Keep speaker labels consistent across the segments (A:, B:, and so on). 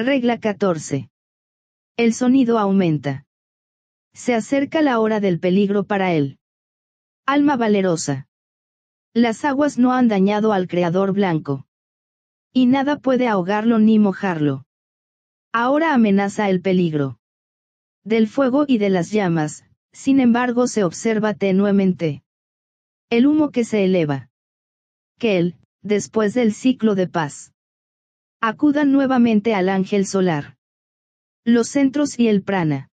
A: Regla 14. El sonido aumenta. Se acerca la hora del peligro para él. Alma valerosa. Las aguas no han dañado al Creador blanco. Y nada puede ahogarlo ni mojarlo. Ahora amenaza el peligro. Del fuego y de las llamas, sin embargo se observa tenuemente el humo que se eleva. Que él, después del ciclo de paz, acuda nuevamente al ángel solar. Los centros y el prana.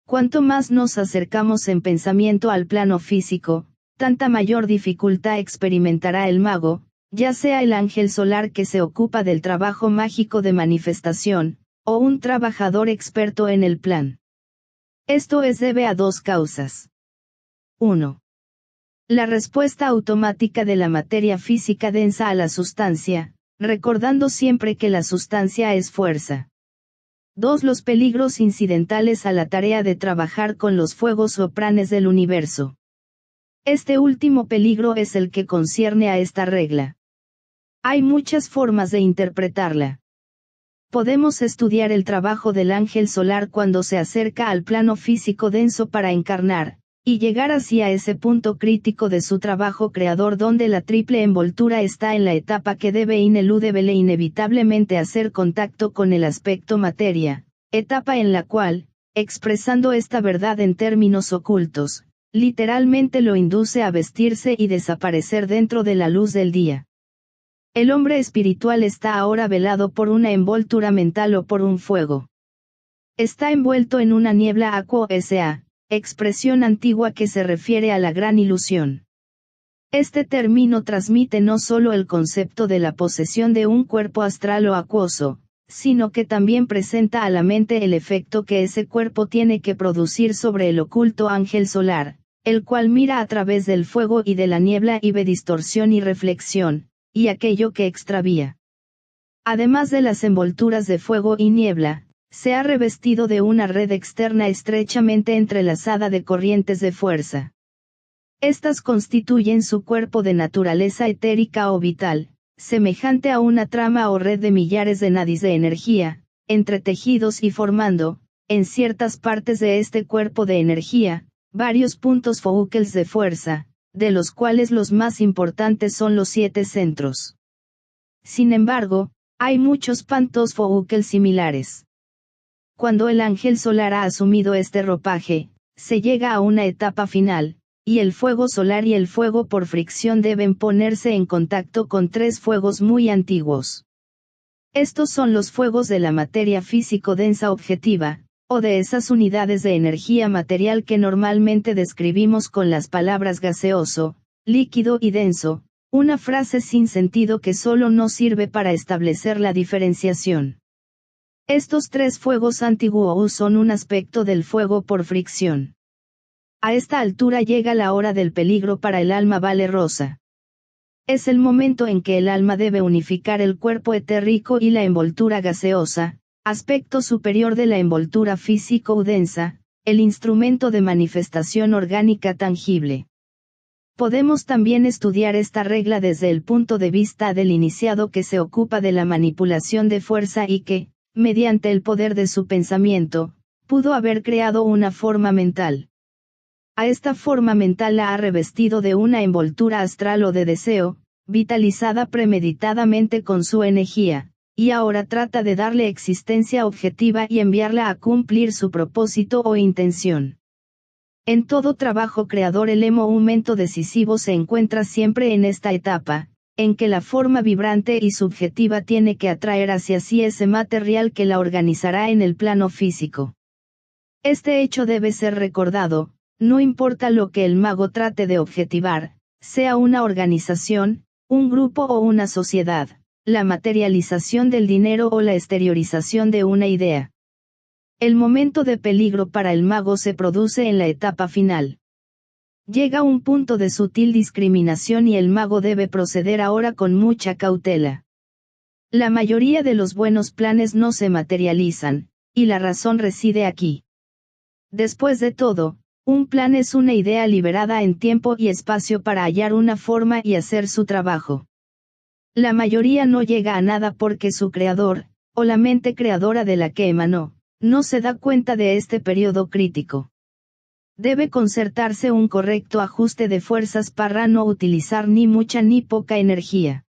A: Cuanto más nos acercamos en pensamiento al plano físico, tanta mayor dificultad experimentará el mago, ya sea el ángel solar que se ocupa del trabajo mágico de manifestación, o un trabajador experto en el plan. Esto es debe a dos causas. 1. La respuesta automática de la materia física densa a la sustancia, recordando siempre que la sustancia es fuerza. 2. Los peligros incidentales a la tarea de trabajar con los fuegos o pranes del universo. Este último peligro es el que concierne a esta regla. Hay muchas formas de interpretarla. Podemos estudiar el trabajo del ángel solar cuando se acerca al plano físico denso para encarnar, y llegar hacia ese punto crítico de su trabajo creador donde la triple envoltura está en la etapa que debe inevitablemente hacer contacto con el aspecto materia, etapa en la cual, expresando esta verdad en términos ocultos, literalmente lo induce a vestirse y desaparecer dentro de la luz del día. El hombre espiritual está ahora velado por una envoltura mental o por un fuego. Está envuelto en una niebla aquosa, expresión antigua que se refiere a la gran ilusión. Este término transmite no solo el concepto de la posesión de un cuerpo astral o acuoso, sino que también presenta a la mente el efecto que ese cuerpo tiene que producir sobre el oculto ángel solar, el cual mira a través del fuego y de la niebla y ve distorsión y reflexión, y aquello que extravía. Además de las envolturas de fuego y niebla, se ha revestido de una red externa estrechamente entrelazada de corrientes de fuerza. Estas constituyen su cuerpo de naturaleza etérica o vital, semejante a una trama o red de millares de nadis de energía, entretejidos y formando, en ciertas partes de este cuerpo de energía, varios puntos focales de fuerza, de los cuales los más importantes son los 7 centros. Sin embargo, hay muchos puntos focales similares. Cuando el ángel solar ha asumido este ropaje, se llega a una etapa final, y el fuego solar y el fuego por fricción deben ponerse en contacto con 3 fuegos muy antiguos. Estos son los fuegos de la materia físico-densa objetiva, o de esas unidades de energía material que normalmente describimos con las palabras gaseoso, líquido y denso, una frase sin sentido que solo nos sirve para establecer la diferenciación. Estos 3 fuegos antiguos son un aspecto del fuego por fricción. A esta altura llega la hora del peligro para el alma valerosa. Es el momento en que el alma debe unificar el cuerpo etérico y la envoltura gaseosa, aspecto superior de la envoltura físico-densa, el instrumento de manifestación orgánica tangible. Podemos también estudiar esta regla desde el punto de vista del iniciado que se ocupa de la manipulación de fuerza y que, mediante el poder de su pensamiento, pudo haber creado una forma mental. A esta forma mental la ha revestido de una envoltura astral o de deseo, vitalizada premeditadamente con su energía, y ahora trata de darle existencia objetiva y enviarla a cumplir su propósito o intención. En todo trabajo creador el momento decisivo se encuentra siempre en esta etapa, en que la forma vibrante y subjetiva tiene que atraer hacia sí ese material que la organizará en el plano físico. Este hecho debe ser recordado, no importa lo que el mago trate de objetivar, sea una organización, un grupo o una sociedad, la materialización del dinero o la exteriorización de una idea. El momento de peligro para el mago se produce en la etapa final. Llega un punto de sutil discriminación y el mago debe proceder ahora con mucha cautela. La mayoría de los buenos planes no se materializan, y la razón reside aquí. Después de todo, un plan es una idea liberada en tiempo y espacio para hallar una forma y hacer su trabajo. La mayoría no llega a nada porque su creador, o la mente creadora de la que emanó, no se da cuenta de este periodo crítico. Debe concertarse un correcto ajuste de fuerzas para no utilizar ni mucha ni poca energía.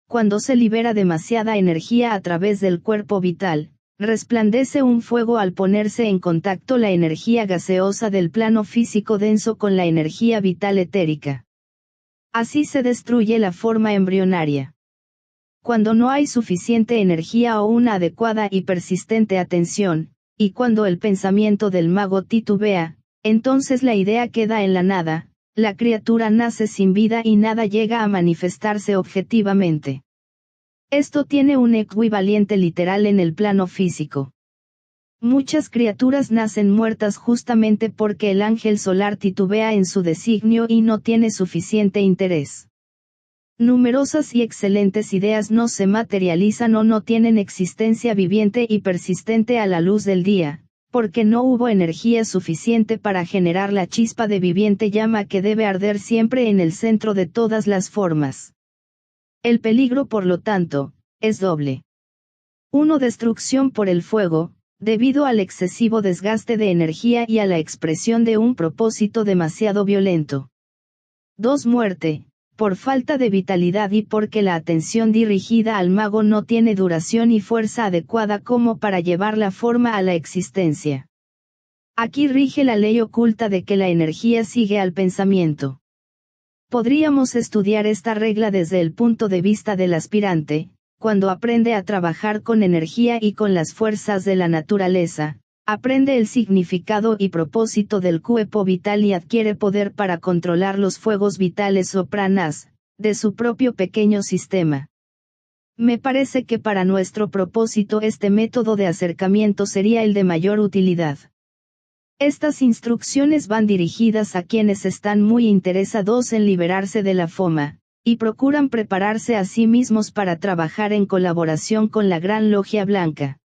A: Cuando se libera demasiada energía a través del cuerpo vital, resplandece un fuego al ponerse en contacto la energía gaseosa del plano físico denso con la energía vital etérica. Así se destruye la forma embrionaria. Cuando no hay suficiente energía o una adecuada y persistente atención, y cuando el pensamiento del mago titubea, entonces la idea queda en la nada, la criatura nace sin vida y nada llega a manifestarse objetivamente. Esto tiene un equivalente literal en el plano físico. Muchas criaturas nacen muertas justamente porque el ángel solar titubea en su designio y no tiene suficiente interés. Numerosas y excelentes ideas no se materializan o no tienen existencia viviente y persistente a la luz del día, porque no hubo energía suficiente para generar la chispa de viviente llama que debe arder siempre en el centro de todas las formas. El peligro, por lo tanto, es doble. 1. Destrucción por el fuego, debido al excesivo desgaste de energía y a la expresión de un propósito demasiado violento. 2. Muerte, por falta de vitalidad y porque la atención dirigida al mago no tiene duración y fuerza adecuada como para llevar la forma a la existencia. Aquí rige la ley oculta de que la energía sigue al pensamiento. Podríamos estudiar esta regla desde el punto de vista del aspirante, cuando aprende a trabajar con energía y con las fuerzas de la naturaleza, aprende el significado y propósito del cuerpo vital y adquiere poder para controlar los fuegos vitales o pranas, de su propio pequeño sistema. Me parece que para nuestro propósito este método de acercamiento sería el de mayor utilidad. Estas instrucciones van dirigidas a quienes están muy interesados en liberarse de la foma, y procuran prepararse a sí mismos para trabajar en colaboración con la Gran Logia Blanca.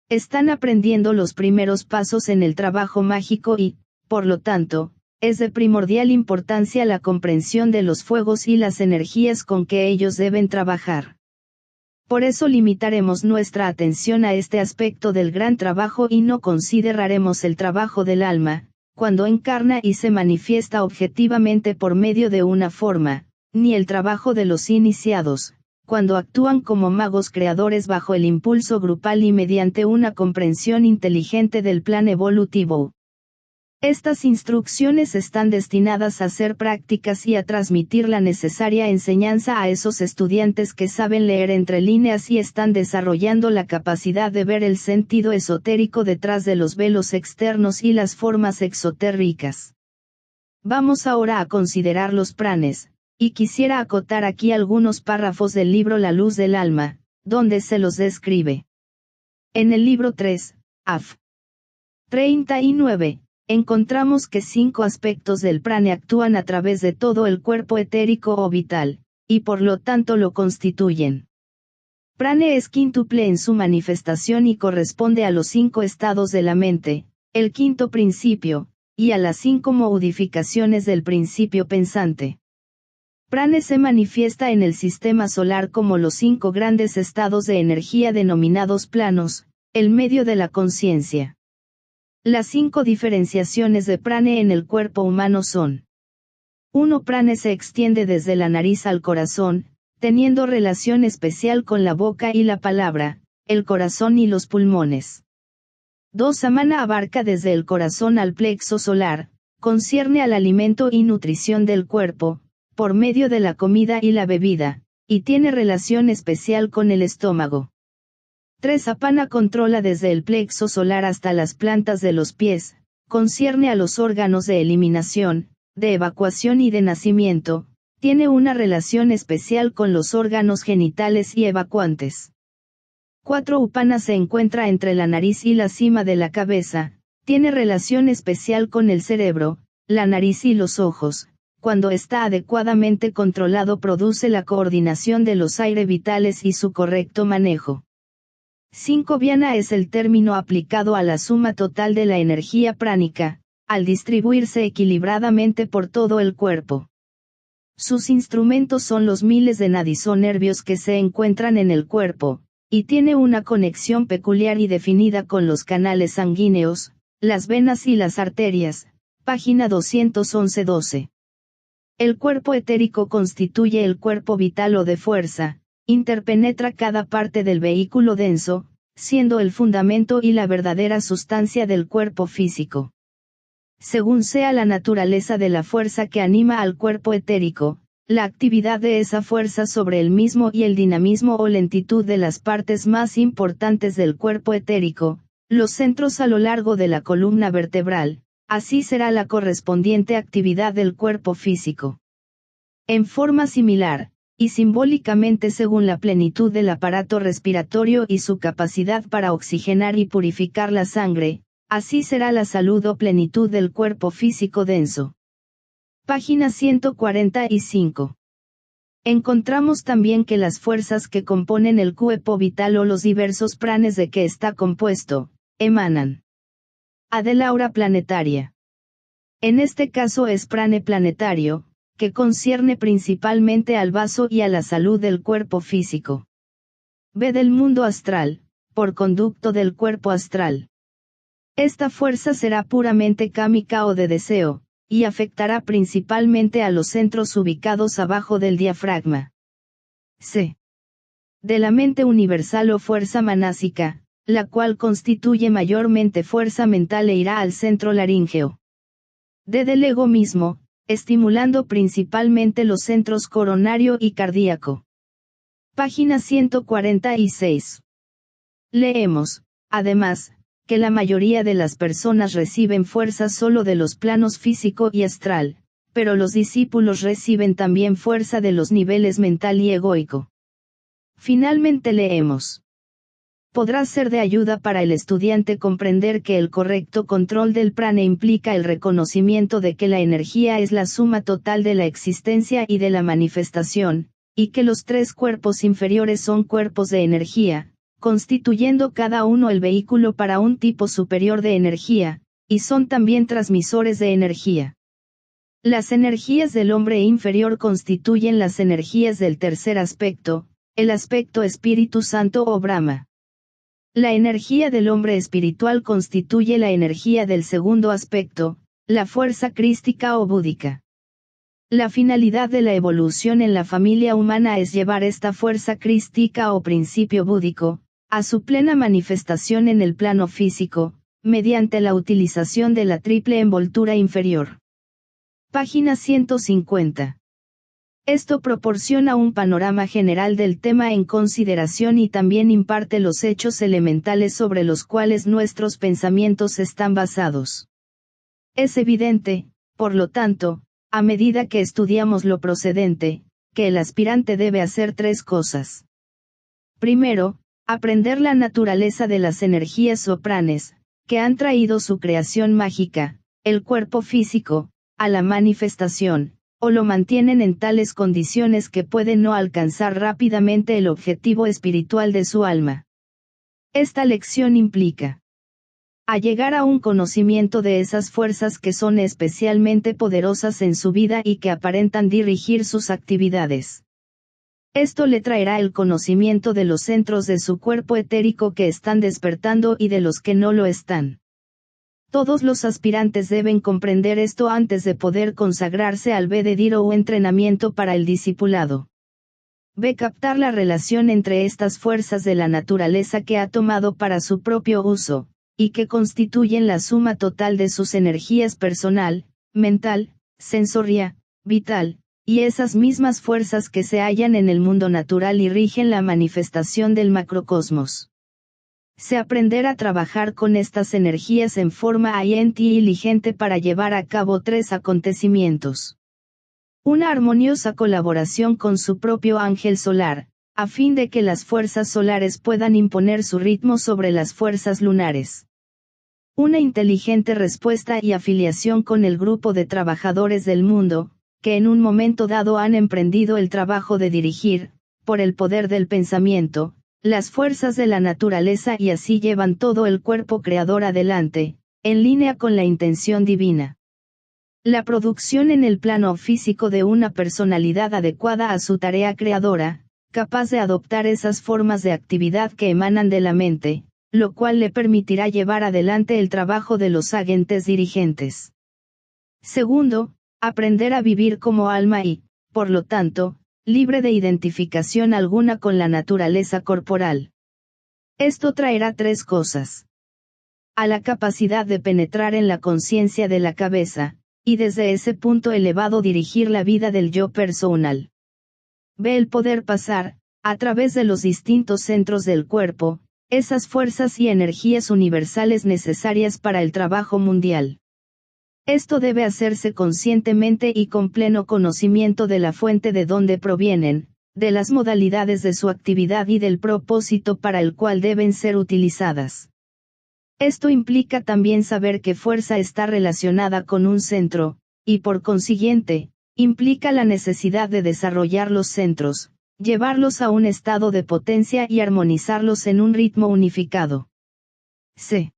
A: Están aprendiendo los primeros pasos en el trabajo mágico y, por lo tanto, es de primordial importancia la comprensión de los fuegos y las energías con que ellos deben trabajar. Por eso limitaremos nuestra atención a este aspecto del gran trabajo y no consideraremos el trabajo del alma, cuando encarna y se manifiesta objetivamente por medio de una forma, ni el trabajo de los iniciados, cuando actúan como magos creadores bajo el impulso grupal y mediante una comprensión inteligente del plan evolutivo. Estas instrucciones están destinadas a ser prácticas y a transmitir la necesaria enseñanza a esos estudiantes que saben leer entre líneas y están desarrollando la capacidad de ver el sentido esotérico detrás de los velos externos y las formas exotérricas. Vamos ahora a considerar los pranes, y quisiera acotar aquí algunos párrafos del libro La Luz del Alma, donde se los describe. En el libro 3, AF 39. Encontramos que 5 aspectos del prane actúan a través de todo el cuerpo etérico o vital, y por lo tanto lo constituyen. Prane es quíntuple en su manifestación y corresponde a los 5 estados de la mente, el quinto principio, y a las 5 modificaciones del principio pensante. Prane se manifiesta en el sistema solar como los 5 grandes estados de energía denominados planos, el medio de la conciencia. Las 5 diferenciaciones de prane en el cuerpo humano son: 1. Prane se extiende desde la nariz al corazón, teniendo relación especial con la boca y la palabra, el corazón y los pulmones. 2. Samana abarca desde el corazón al plexo solar, concierne al alimento y nutrición del cuerpo, por medio de la comida y la bebida, y tiene relación especial con el estómago. 3. Apana controla desde el plexo solar hasta las plantas de los pies, concierne a los órganos de eliminación, de evacuación y de nacimiento, tiene una relación especial con los órganos genitales y evacuantes. 4. Upana se encuentra entre la nariz y la cima de la cabeza, tiene relación especial con el cerebro, la nariz y los ojos. Cuando está adecuadamente controlado produce la coordinación de los aire vitales y su correcto manejo. 5. Viana es el término aplicado a la suma total de la energía pránica, al distribuirse equilibradamente por todo el cuerpo. Sus instrumentos son los miles de nadis o nervios que se encuentran en el cuerpo, y tiene una conexión peculiar y definida con los canales sanguíneos, las venas y las arterias, página 211-12. El cuerpo etérico constituye el cuerpo vital o de fuerza, interpenetra cada parte del vehículo denso, siendo el fundamento y la verdadera sustancia del cuerpo físico. Según sea la naturaleza de la fuerza que anima al cuerpo etérico, la actividad de esa fuerza sobre el mismo y el dinamismo o lentitud de las partes más importantes del cuerpo etérico, los centros a lo largo de la columna vertebral, así será la correspondiente actividad del cuerpo físico. En forma similar, y simbólicamente según la plenitud del aparato respiratorio y su capacidad para oxigenar y purificar la sangre, así será la salud o plenitud del cuerpo físico denso. Página 145. Encontramos también que las fuerzas que componen el cuerpo vital o los diversos pranes de que está compuesto, emanan del aura planetaria. En este caso es prane planetario, que concierne principalmente al vaso y a la salud del cuerpo físico. B del mundo astral, por conducto del cuerpo astral. Esta fuerza será puramente cámica o de deseo, y afectará principalmente a los centros ubicados abajo del diafragma. C. De la mente universal o fuerza manásica, la cual constituye mayormente fuerza mental e irá al centro laríngeo. D del ego mismo, estimulando principalmente los centros coronario y cardíaco. Página 146. Leemos, además, que la mayoría de las personas reciben fuerza solo de los planos físico y astral, pero los discípulos reciben también fuerza de los niveles mental y egoico. Finalmente leemos. Podrá ser de ayuda para el estudiante comprender que el correcto control del prana implica el reconocimiento de que la energía es la suma total de la existencia y de la manifestación, y que los tres cuerpos inferiores son cuerpos de energía, constituyendo cada uno el vehículo para un tipo superior de energía, y son también transmisores de energía. Las energías del hombre inferior constituyen las energías del tercer aspecto, el aspecto Espíritu Santo o Brahma. La energía del hombre espiritual constituye la energía del segundo aspecto, la fuerza crística o búdica. La finalidad de la evolución en la familia humana es llevar esta fuerza crística o principio búdico, a su plena manifestación en el plano físico, mediante la utilización de la triple envoltura inferior. Página 150. Esto proporciona un panorama general del tema en consideración y también imparte los hechos elementales sobre los cuales nuestros pensamientos están basados. Es evidente, por lo tanto, a medida que estudiamos lo procedente, que el aspirante debe hacer tres cosas. Primero, aprender la naturaleza de las energías sopranes, que han traído su creación mágica, el cuerpo físico, a la manifestación, o lo mantienen en tales condiciones que pueden no alcanzar rápidamente el objetivo espiritual de su alma. Esta lección implica a llegar a un conocimiento de esas fuerzas que son especialmente poderosas en su vida y que aparentan dirigir sus actividades. Esto le traerá el conocimiento de los centros de su cuerpo etérico que están despertando y de los que no lo están. Todos los aspirantes deben comprender esto antes de poder consagrarse al Vededir o entrenamiento para el discipulado. B. Captar la relación entre estas fuerzas de la naturaleza que ha tomado para su propio uso, y que constituyen la suma total de sus energías personal, mental, sensoria, vital, y esas mismas fuerzas que se hallan en el mundo natural y rigen la manifestación del macrocosmos. Se aprender a trabajar con estas energías en forma inteligente para llevar a cabo tres acontecimientos. Una armoniosa colaboración con su propio ángel solar, a fin de que las fuerzas solares puedan imponer su ritmo sobre las fuerzas lunares. Una inteligente respuesta y afiliación con el grupo de trabajadores del mundo, que en un momento dado han emprendido el trabajo de dirigir, por el poder del pensamiento, las fuerzas de la naturaleza y así llevan todo el cuerpo creador adelante, en línea con la intención divina. La producción en el plano físico de una personalidad adecuada a su tarea creadora, capaz de adoptar esas formas de actividad que emanan de la mente, lo cual le permitirá llevar adelante el trabajo de los agentes dirigentes. Segundo, aprender a vivir como alma y, por lo tanto, libre de identificación alguna con la naturaleza corporal. Esto traerá tres cosas. A la capacidad de penetrar en la conciencia de la cabeza, y desde ese punto elevado dirigir la vida del yo personal. B. El poder pasar, a través de los distintos centros del cuerpo, esas fuerzas y energías universales necesarias para el trabajo mundial. Esto debe hacerse conscientemente y con pleno conocimiento de la fuente de donde provienen, de las modalidades de su actividad y del propósito para el cual deben ser utilizadas. Esto implica también saber qué fuerza está relacionada con un centro, y por consiguiente, implica la necesidad de desarrollar los centros, llevarlos a un estado de potencia y armonizarlos en un ritmo unificado. C.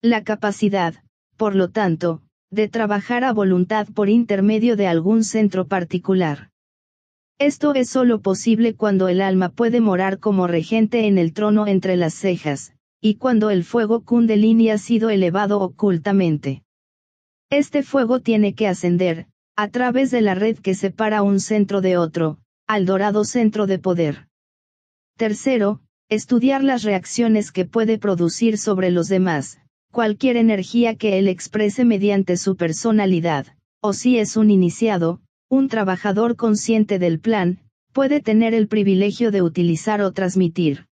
A: La capacidad, por lo tanto, de trabajar a voluntad por intermedio de algún centro particular. Esto es solo posible cuando el alma puede morar como regente en el trono entre las cejas, y cuando el fuego Kundalini ha sido elevado ocultamente. Este fuego tiene que ascender, a través de la red que separa un centro de otro, al dorado centro de poder. Tercero, estudiar las reacciones que puede producir sobre los demás, cualquier energía que él exprese mediante su personalidad, o si es un iniciado, un trabajador consciente del plan, puede tener el privilegio de utilizar o transmitir.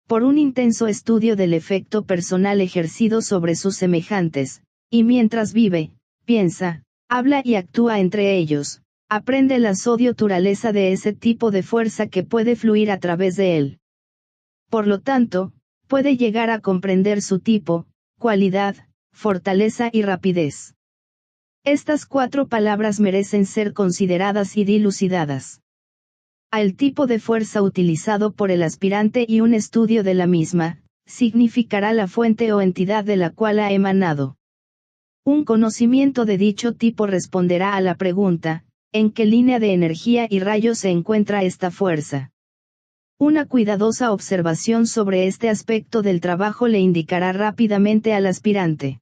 A: Por un intenso estudio del efecto personal ejercido sobre sus semejantes, y mientras vive, piensa, habla y actúa entre ellos, aprende la naturaleza de ese tipo de fuerza que puede fluir a través de él. Por lo tanto, puede llegar a comprender su tipo, cualidad, fortaleza y rapidez. Estas cuatro palabras merecen ser consideradas y dilucidadas. Al tipo de fuerza utilizado por el aspirante y un estudio de la misma, significará la fuente o entidad de la cual ha emanado. Un conocimiento de dicho tipo responderá a la pregunta, ¿en qué línea de energía y rayo se encuentra esta fuerza? Una cuidadosa observación sobre este aspecto del trabajo le indicará rápidamente al aspirante.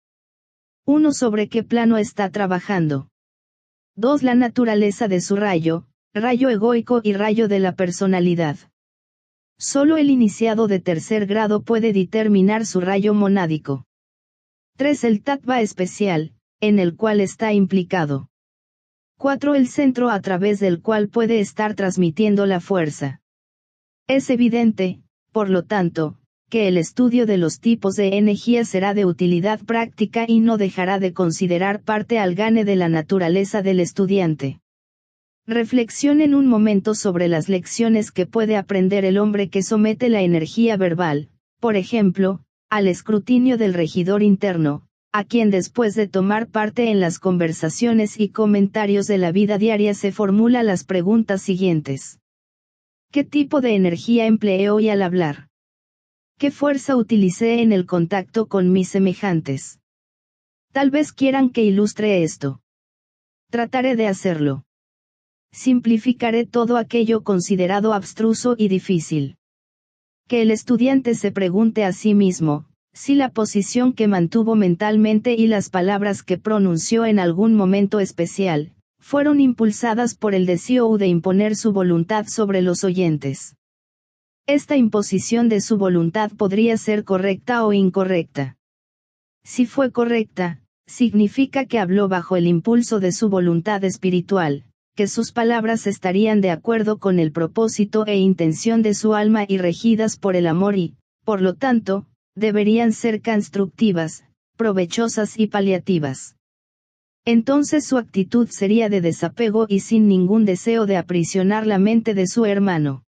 A: 1. Sobre qué plano está trabajando. 2. La naturaleza de su rayo, rayo egoico y rayo de la personalidad. Solo el iniciado de tercer grado puede determinar su rayo monádico. 3. El tattva especial, en el cual está implicado. 4. El centro a través del cual puede estar transmitiendo la fuerza. Es evidente, por lo tanto, que el estudio de los tipos de energía será de utilidad práctica y no dejará de considerar parte al gane de la naturaleza del estudiante. Reflexionen un momento sobre las lecciones que puede aprender el hombre que somete la energía verbal, por ejemplo, al escrutinio del regidor interno, a quien después de tomar parte en las conversaciones y comentarios de la vida diaria se formula las preguntas siguientes. ¿Qué tipo de energía empleé hoy al hablar? ¿Qué fuerza utilicé en el contacto con mis semejantes? Tal vez quieran que ilustre esto. Trataré de hacerlo. Simplificaré todo aquello considerado abstruso y difícil. Que el estudiante se pregunte a sí mismo, si la posición que mantuvo mentalmente y las palabras que pronunció en algún momento especial, fueron impulsadas por el deseo de imponer su voluntad sobre los oyentes. Esta imposición de su voluntad podría ser correcta o incorrecta. Si fue correcta, significa que habló bajo el impulso de su voluntad espiritual, que sus palabras estarían de acuerdo con el propósito e intención de su alma y regidas por el amor y, por lo tanto, deberían ser constructivas, provechosas y paliativas. Entonces su actitud sería de desapego y sin ningún deseo de aprisionar la mente de su hermano.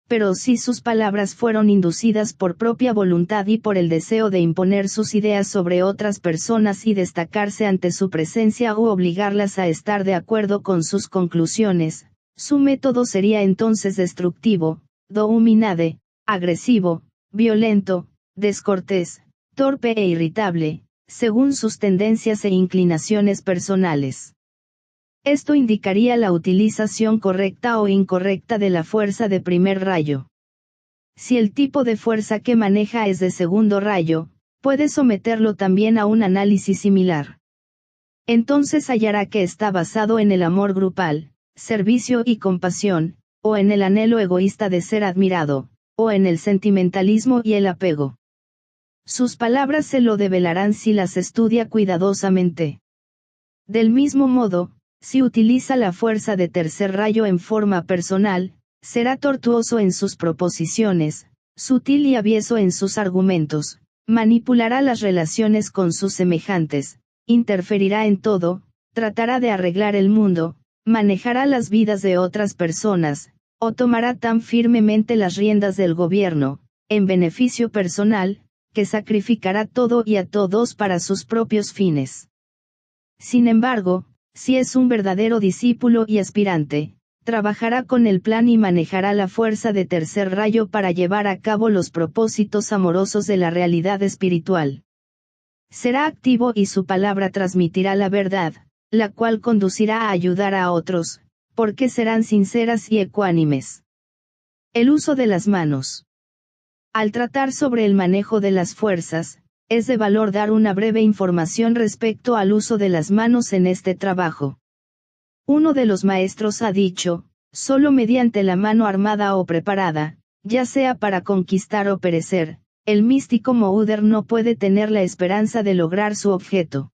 A: Pero si sus palabras fueron inducidas por propia voluntad y por el deseo de imponer sus ideas sobre otras personas y destacarse ante su presencia o obligarlas a estar de acuerdo con sus conclusiones, su método sería entonces destructivo, dominante, agresivo, violento, descortés, torpe e irritable, según sus tendencias e inclinaciones personales. Esto indicaría la utilización correcta o incorrecta de la fuerza de primer rayo. Si el tipo de fuerza que maneja es de segundo rayo, puede someterlo también a un análisis similar. Entonces hallará que está basado en el amor grupal, servicio y compasión, o en el anhelo egoísta de ser admirado, o en el sentimentalismo y el apego. Sus palabras se lo develarán si las estudia cuidadosamente. Del mismo modo, si utiliza la fuerza de tercer rayo en forma personal, será tortuoso en sus proposiciones, sutil y avieso en sus argumentos, manipulará las relaciones con sus semejantes, interferirá en todo, tratará de arreglar el mundo, manejará las vidas de otras personas, o tomará tan firmemente las riendas del gobierno, en beneficio personal, que sacrificará todo y a todos para sus propios fines. Sin embargo, si es un verdadero discípulo y aspirante, trabajará con el plan y manejará la fuerza de tercer rayo para llevar a cabo los propósitos amorosos de la realidad espiritual. Será activo y su palabra transmitirá la verdad, la cual conducirá a ayudar a otros, porque serán sinceras y ecuánimes. El uso de las manos. Al tratar sobre el manejo de las fuerzas, es de valor dar una breve información respecto al uso de las manos en este trabajo. Uno de los maestros ha dicho, solo mediante la mano armada o preparada, ya sea para conquistar o perecer, el místico Mouder no puede tener la esperanza de lograr su objeto.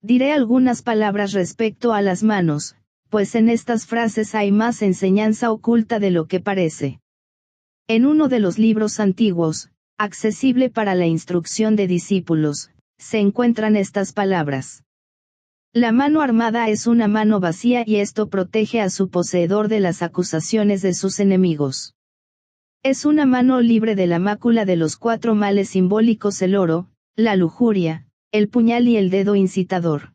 A: Diré algunas palabras respecto a las manos, pues en estas frases hay más enseñanza oculta de lo que parece. En uno de los libros antiguos, accesible para la instrucción de discípulos, se encuentran estas palabras. La mano armada es una mano vacía y esto protege a su poseedor de las acusaciones de sus enemigos. Es una mano libre de la mácula de los 4 males simbólicos: el oro, la lujuria, el puñal y el dedo incitador.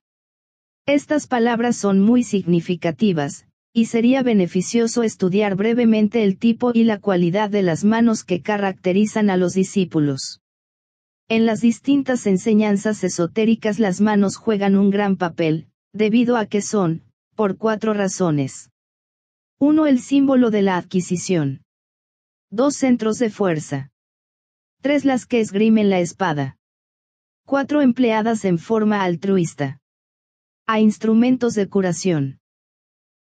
A: Estas palabras son muy significativas, y sería beneficioso estudiar brevemente el tipo y la cualidad de las manos que caracterizan a los discípulos. En las distintas enseñanzas esotéricas las manos juegan un gran papel, debido a que son, por 4 razones. 1. El símbolo de la adquisición. 2. Centros de fuerza. 3. Las que esgrimen la espada. 4. Empleadas en forma altruista. A. Instrumentos de curación.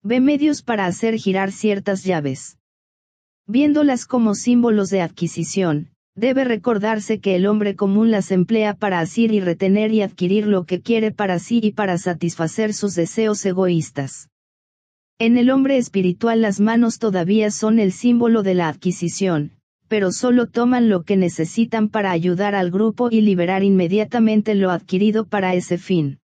A: B. Medios para hacer girar ciertas llaves. Viéndolas como símbolos de adquisición, debe recordarse que el hombre común las emplea para asir y retener y adquirir lo que quiere para sí y para satisfacer sus deseos egoístas. En el hombre espiritual las manos todavía son el símbolo de la adquisición, pero solo toman lo que necesitan para ayudar al grupo y liberar inmediatamente lo adquirido para ese fin.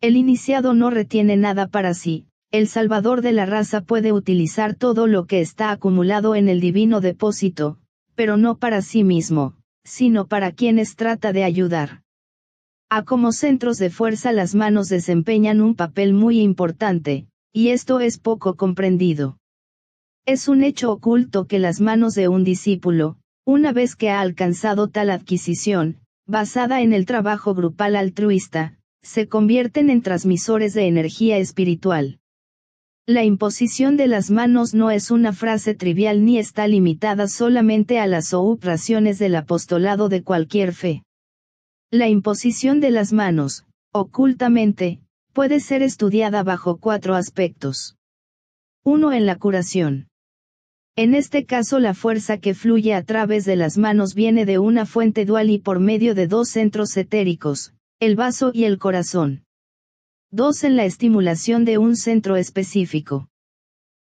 A: El iniciado no retiene nada para sí. El salvador de la raza puede utilizar todo lo que está acumulado en el divino depósito, pero no para sí mismo, sino para quienes trata de ayudar. Como centros de fuerza las manos desempeñan un papel muy importante, y esto es poco comprendido. Es un hecho oculto que las manos de un discípulo, una vez que ha alcanzado tal adquisición, basada en el trabajo grupal altruista, se convierten en transmisores de energía espiritual. La imposición de las manos no es una frase trivial ni está limitada solamente a las operaciones del apostolado de cualquier fe. La imposición de las manos, ocultamente, puede ser estudiada bajo 4 aspectos. 1. En la curación. En este caso la fuerza que fluye a través de las manos viene de una fuente dual y por medio de 2 centros etéricos, el vaso y el corazón. 2. En la estimulación de un centro específico.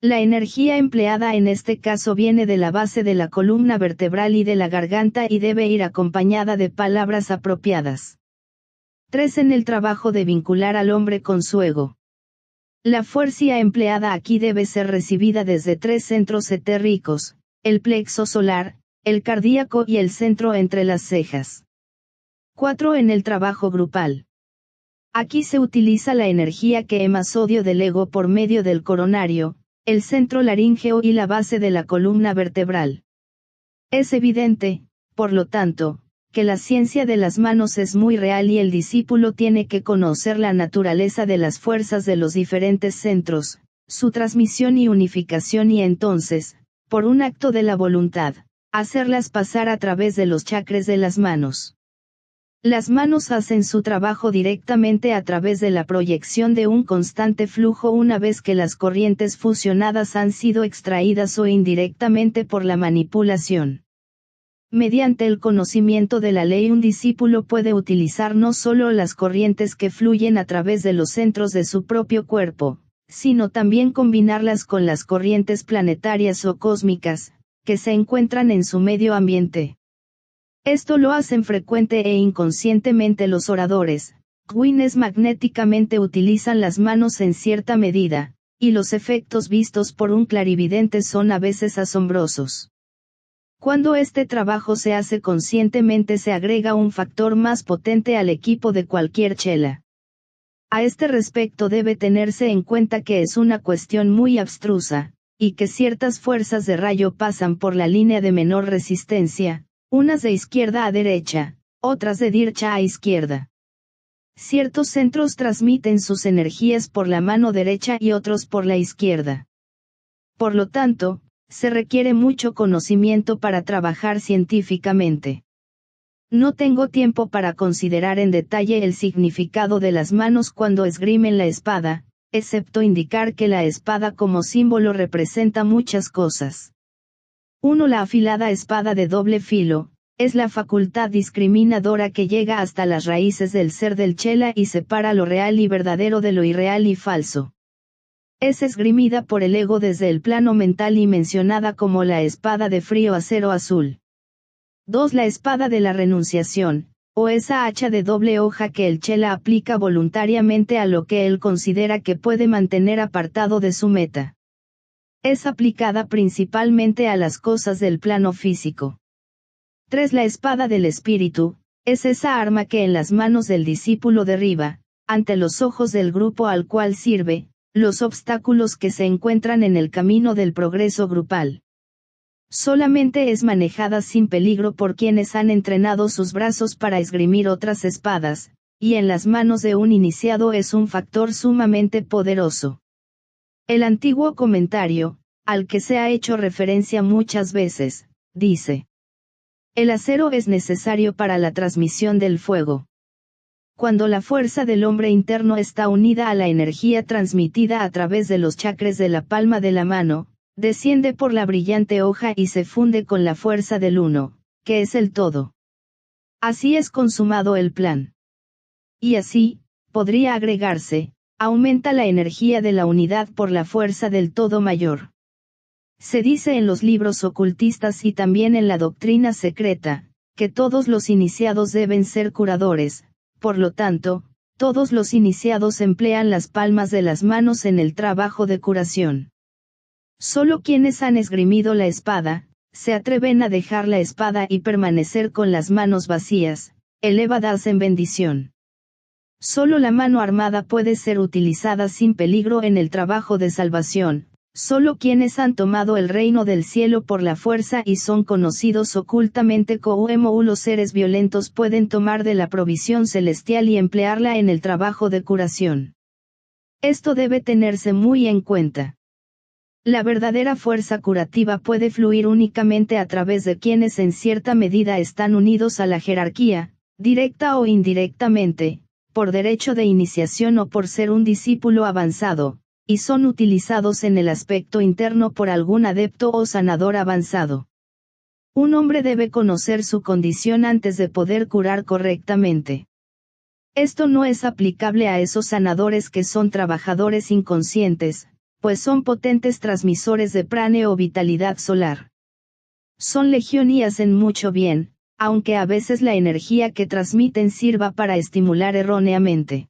A: La energía empleada en este caso viene de la base de la columna vertebral y de la garganta y debe ir acompañada de palabras apropiadas. 3. En el trabajo de vincular al hombre con su ego. La fuerza empleada aquí debe ser recibida desde 3 centros etéricos, el plexo solar, el cardíaco y el centro entre las cejas. 4. En el trabajo grupal. Aquí se utiliza la energía que emana sodio del ego por medio del coronario, el centro laríngeo y la base de la columna vertebral. Es evidente, por lo tanto, que la ciencia de las manos es muy real y el discípulo tiene que conocer la naturaleza de las fuerzas de los diferentes centros, su transmisión y unificación y entonces, por un acto de la voluntad, hacerlas pasar a través de los chakras de las manos. Las manos hacen su trabajo directamente a través de la proyección de un constante flujo una vez que las corrientes fusionadas han sido extraídas o indirectamente por la manipulación. Mediante el conocimiento de la ley un discípulo puede utilizar no solo las corrientes que fluyen a través de los centros de su propio cuerpo, sino también combinarlas con las corrientes planetarias o cósmicas, que se encuentran en su medio ambiente. Esto lo hacen frecuente e inconscientemente los oradores, quienes magnéticamente utilizan las manos en cierta medida, y los efectos vistos por un clarividente son a veces asombrosos. Cuando este trabajo se hace conscientemente se agrega un factor más potente al equipo de cualquier chela. A este respecto debe tenerse en cuenta que es una cuestión muy abstrusa, y que ciertas fuerzas de rayo pasan por la línea de menor resistencia, unas de izquierda a derecha, otras de derecha a izquierda. Ciertos centros transmiten sus energías por la mano derecha y otros por la izquierda. Por lo tanto, se requiere mucho conocimiento para trabajar científicamente. No tengo tiempo para considerar en detalle el significado de las manos cuando esgrimen la espada, excepto indicar que la espada como símbolo representa muchas cosas. 1. La afilada espada de doble filo, es la facultad discriminadora que llega hasta las raíces del ser del chela y separa lo real y verdadero de lo irreal y falso. Es esgrimida por el ego desde el plano mental y mencionada como la espada de frío acero azul. 2. La espada de la renunciación, o esa hacha de doble hoja que el chela aplica voluntariamente a lo que él considera que puede mantener apartado de su meta. Es aplicada principalmente a las cosas del plano físico. 3. La espada del espíritu, es esa arma que en las manos del discípulo derriba, ante los ojos del grupo al cual sirve, los obstáculos que se encuentran en el camino del progreso grupal. Solamente es manejada sin peligro por quienes han entrenado sus brazos para esgrimir otras espadas, y en las manos de un iniciado es un factor sumamente poderoso. El antiguo comentario, al que se ha hecho referencia muchas veces, dice: el acero es necesario para la transmisión del fuego. Cuando la fuerza del hombre interno está unida a la energía transmitida a través de los chakras de la palma de la mano, desciende por la brillante hoja y se funde con la fuerza del uno, que es el todo. Así es consumado el plan. Y así, podría agregarse, aumenta la energía de la unidad por la fuerza del todo mayor. Se dice en los libros ocultistas y también en la doctrina secreta, que todos los iniciados deben ser curadores, por lo tanto, todos los iniciados emplean las palmas de las manos en el trabajo de curación. Solo quienes han esgrimido la espada, se atreven a dejar la espada y permanecer con las manos vacías, elevadas en bendición. Solo la mano armada puede ser utilizada sin peligro en el trabajo de salvación, solo quienes han tomado el reino del cielo por la fuerza y son conocidos ocultamente como los seres violentos pueden tomar de la provisión celestial y emplearla en el trabajo de curación. Esto debe tenerse muy en cuenta. La verdadera fuerza curativa puede fluir únicamente a través de quienes en cierta medida están unidos a la jerarquía, directa o indirectamente, por derecho de iniciación o por ser un discípulo avanzado, y son utilizados en el aspecto interno por algún adepto o sanador avanzado. Un hombre debe conocer su condición antes de poder curar correctamente. Esto no es aplicable a esos sanadores que son trabajadores inconscientes, pues son potentes transmisores de prane o vitalidad solar. Son legión y hacen mucho bien, aunque a veces la energía que transmiten sirva para estimular erróneamente.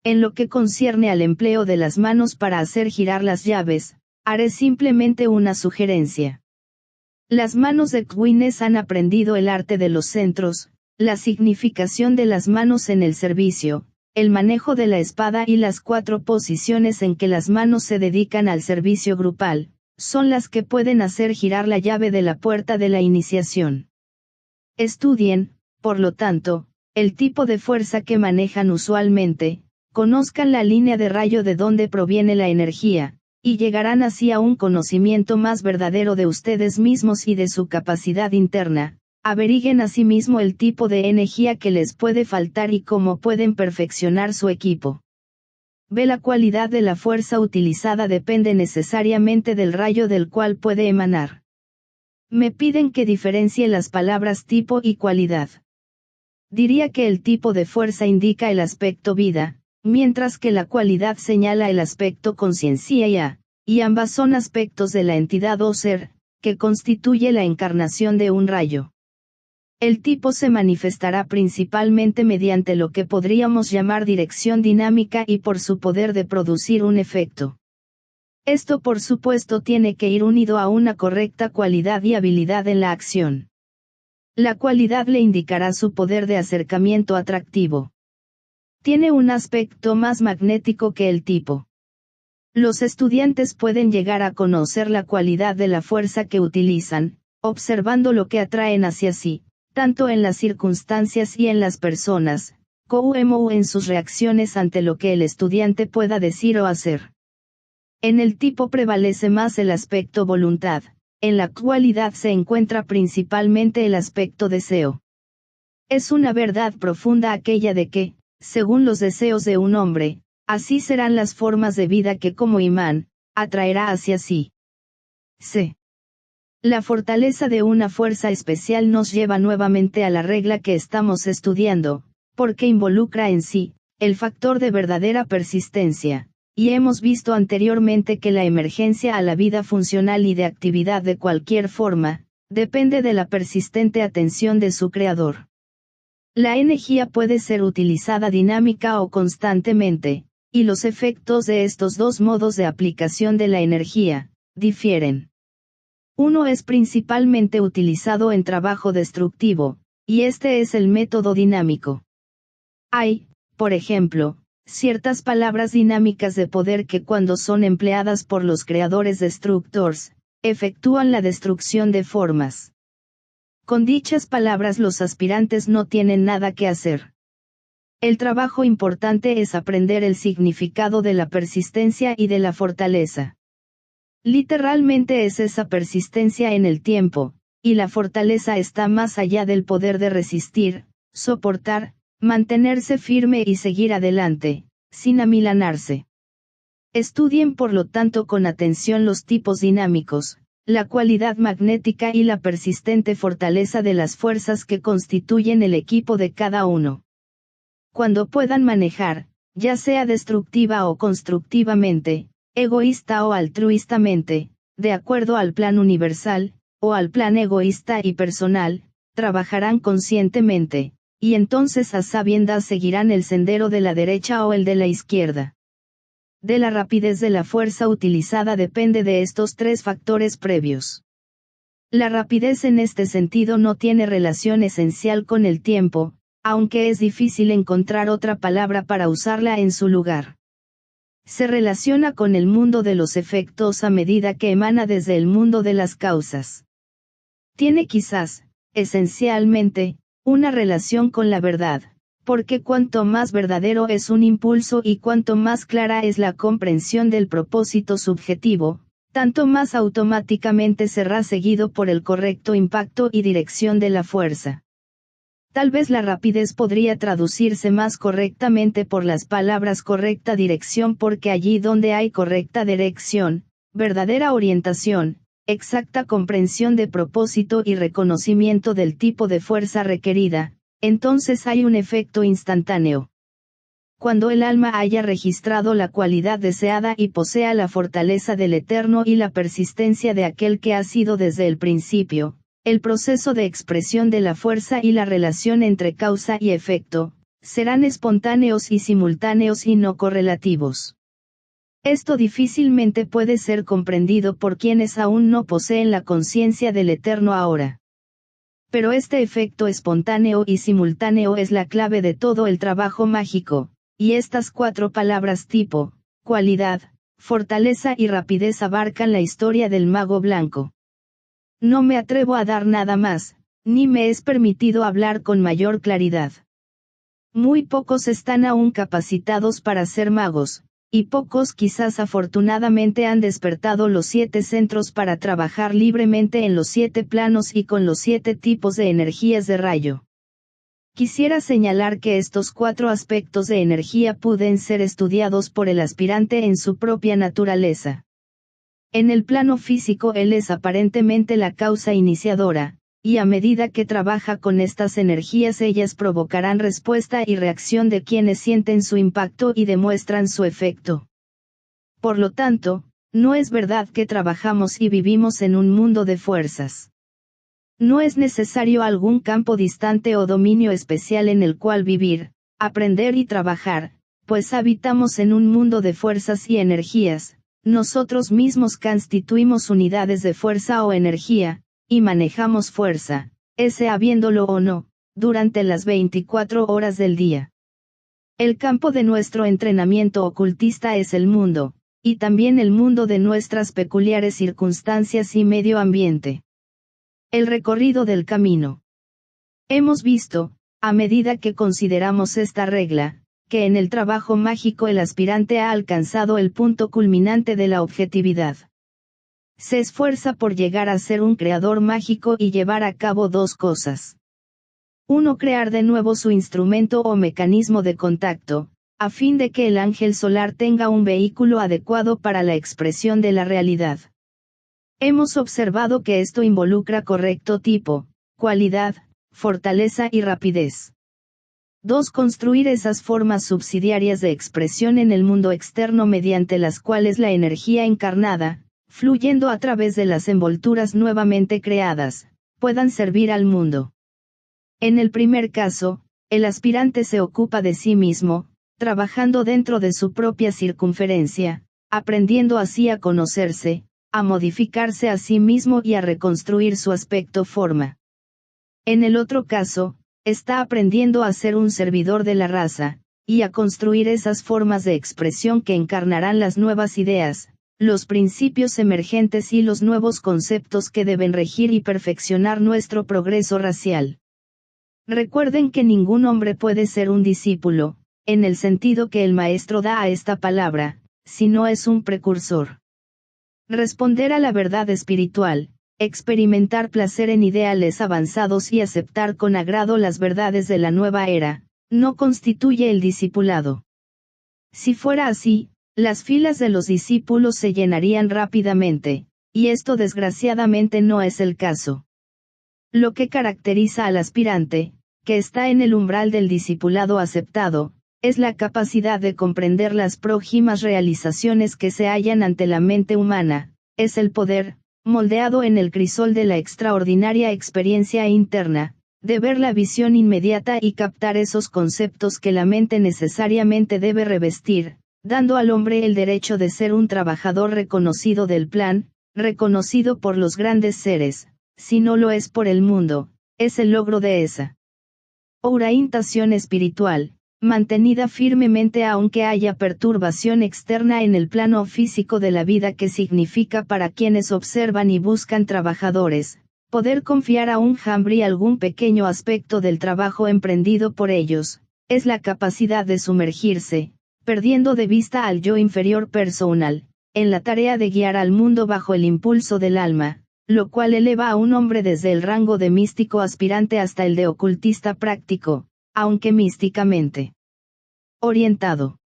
A: En lo que concierne al empleo de las manos para hacer girar las llaves, haré simplemente una sugerencia. Las manos de quienes han aprendido el arte de los centros, la significación de las manos en el servicio, el manejo de la espada y las 4 posiciones en que las manos se dedican al servicio grupal, son las que pueden hacer girar la llave de la puerta de la iniciación. Estudien, por lo tanto, el tipo de fuerza que manejan usualmente, conozcan la línea de rayo de donde proviene la energía, y llegarán así a un conocimiento más verdadero de ustedes mismos y de su capacidad interna. Averigüen asimismo el tipo de energía que les puede faltar y cómo pueden perfeccionar su equipo. La cualidad de la fuerza utilizada depende necesariamente del rayo del cual puede emanar. Me piden que diferencie las palabras tipo y cualidad. Diría que el tipo de fuerza indica el aspecto vida, mientras que la cualidad señala el aspecto conciencia, y ambas son aspectos de la entidad o ser, que constituye la encarnación de un rayo. El tipo se manifestará principalmente mediante lo que podríamos llamar dirección dinámica y por su poder de producir un efecto. Esto por supuesto tiene que ir unido a una correcta cualidad y habilidad en la acción. La cualidad le indicará su poder de acercamiento atractivo. Tiene un aspecto más magnético que el tipo. Los estudiantes pueden llegar a conocer la cualidad de la fuerza que utilizan, observando lo que atraen hacia sí, tanto en las circunstancias y en las personas, como en sus reacciones ante lo que el estudiante pueda decir o hacer. En el tipo prevalece más el aspecto voluntad, en la cualidad se encuentra principalmente el aspecto deseo. Es una verdad profunda aquella de que, según los deseos de un hombre, así serán las formas de vida que como imán, atraerá hacia sí. C. La fortaleza de una fuerza especial nos lleva nuevamente a la regla que estamos estudiando, porque involucra en sí, el factor de verdadera persistencia, y hemos visto anteriormente que la emergencia a la vida funcional y de actividad de cualquier forma, depende de la persistente atención de su creador. La energía puede ser utilizada dinámica o constantemente, y los efectos de estos dos modos de aplicación de la energía, difieren. Uno es principalmente utilizado en trabajo destructivo, y este es el método dinámico. Hay, por ejemplo, ciertas palabras dinámicas de poder que cuando son empleadas por los creadores destructors, efectúan la destrucción de formas. Con dichas palabras los aspirantes no tienen nada que hacer. El trabajo importante es aprender el significado de la persistencia y de la fortaleza. Literalmente es esa persistencia en el tiempo, y la fortaleza está más allá del poder de resistir, soportar, mantenerse firme y seguir adelante, sin amilanarse. Estudien por lo tanto con atención los tipos dinámicos, la cualidad magnética y la persistente fortaleza de las fuerzas que constituyen el equipo de cada uno. Cuando puedan manejar, ya sea destructiva o constructivamente, egoísta o altruistamente, de acuerdo al plan universal, o al plan egoísta y personal, trabajarán conscientemente, y entonces a sabiendas seguirán el sendero de la derecha o el de la izquierda. De la rapidez de la fuerza utilizada depende de estos tres factores previos. La rapidez en este sentido no tiene relación esencial con el tiempo, aunque es difícil encontrar otra palabra para usarla en su lugar. Se relaciona con el mundo de los efectos a medida que emana desde el mundo de las causas. Tiene quizás, esencialmente, una relación con la verdad, porque cuanto más verdadero es un impulso y cuanto más clara es la comprensión del propósito subjetivo, tanto más automáticamente será seguido por el correcto impacto y dirección de la fuerza. Tal vez la rapidez podría traducirse más correctamente por las palabras correcta dirección porque allí donde hay correcta dirección, verdadera orientación, exacta comprensión de propósito y reconocimiento del tipo de fuerza requerida, entonces hay un efecto instantáneo. Cuando el alma haya registrado la cualidad deseada y posea la fortaleza del Eterno y la persistencia de aquel que ha sido desde el principio, el proceso de expresión de la fuerza y la relación entre causa y efecto, serán espontáneos y simultáneos y no correlativos. Esto difícilmente puede ser comprendido por quienes aún no poseen la conciencia del Eterno ahora. Pero este efecto espontáneo y simultáneo es la clave de todo el trabajo mágico, y estas cuatro palabras tipo, cualidad, fortaleza y rapidez abarcan la historia del mago blanco. No me atrevo a dar nada más, ni me es permitido hablar con mayor claridad. Muy pocos están aún capacitados para ser magos, y pocos quizás afortunadamente han despertado los 7 centros para trabajar libremente en los 7 planos y con los 7 tipos de energías de rayo. Quisiera señalar que estos 4 aspectos de energía pueden ser estudiados por el aspirante en su propia naturaleza. En el plano físico él es aparentemente la causa iniciadora, y a medida que trabaja con estas energías ellas provocarán respuesta y reacción de quienes sienten su impacto y demuestran su efecto. Por lo tanto, no es verdad que trabajamos y vivimos en un mundo de fuerzas. No es necesario algún campo distante o dominio especial en el cual vivir, aprender y trabajar, pues habitamos en un mundo de fuerzas y energías. Nosotros mismos constituimos unidades de fuerza o energía, y manejamos fuerza, habiéndolo o no, durante las 24 horas del día. El campo de nuestro entrenamiento ocultista es el mundo, y también el mundo de nuestras peculiares circunstancias y medio ambiente. El recorrido del camino. Hemos visto, a medida que consideramos esta regla, que en el trabajo mágico el aspirante ha alcanzado el punto culminante de la objetividad. Se esfuerza por llegar a ser un creador mágico y llevar a cabo 2 cosas. 1. Crear de nuevo su instrumento o mecanismo de contacto, a fin de que el ángel solar tenga un vehículo adecuado para la expresión de la realidad. Hemos observado que esto involucra correcto tipo, cualidad, fortaleza y rapidez. 2. Construir esas formas subsidiarias de expresión en el mundo externo mediante las cuales la energía encarnada, fluyendo a través de las envolturas nuevamente creadas, puedan servir al mundo. En el primer caso, el aspirante se ocupa de sí mismo, trabajando dentro de su propia circunferencia, aprendiendo así a conocerse, a modificarse a sí mismo y a reconstruir su aspecto forma. En el otro caso, está aprendiendo a ser un servidor de la raza, y a construir esas formas de expresión que encarnarán las nuevas ideas, los principios emergentes y los nuevos conceptos que deben regir y perfeccionar nuestro progreso racial. Recuerden que ningún hombre puede ser un discípulo, en el sentido que el maestro da a esta palabra, si no es un precursor. Responder a la verdad espiritual, experimentar placer en ideales avanzados y aceptar con agrado las verdades de la nueva era, no constituye el discipulado. Si fuera así, las filas de los discípulos se llenarían rápidamente, y esto desgraciadamente no es el caso. Lo que caracteriza al aspirante, que está en el umbral del discipulado aceptado, es la capacidad de comprender las próximas realizaciones que se hallan ante la mente humana, es el poder, moldeado en el crisol de la extraordinaria experiencia interna, de ver la visión inmediata y captar esos conceptos que la mente necesariamente debe revestir, dando al hombre el derecho de ser un trabajador reconocido del plan, reconocido por los grandes seres, si no lo es por el mundo, es el logro de esa orientación espiritual, mantenida firmemente aunque haya perturbación externa en el plano físico de la vida que significa para quienes observan y buscan trabajadores, poder confiar a un jambri algún pequeño aspecto del trabajo emprendido por ellos, es la capacidad de sumergirse, perdiendo de vista al yo inferior personal, en la tarea de guiar al mundo bajo el impulso del alma, lo cual eleva a un hombre desde el rango de místico aspirante hasta el de ocultista práctico, aunque místicamente orientado.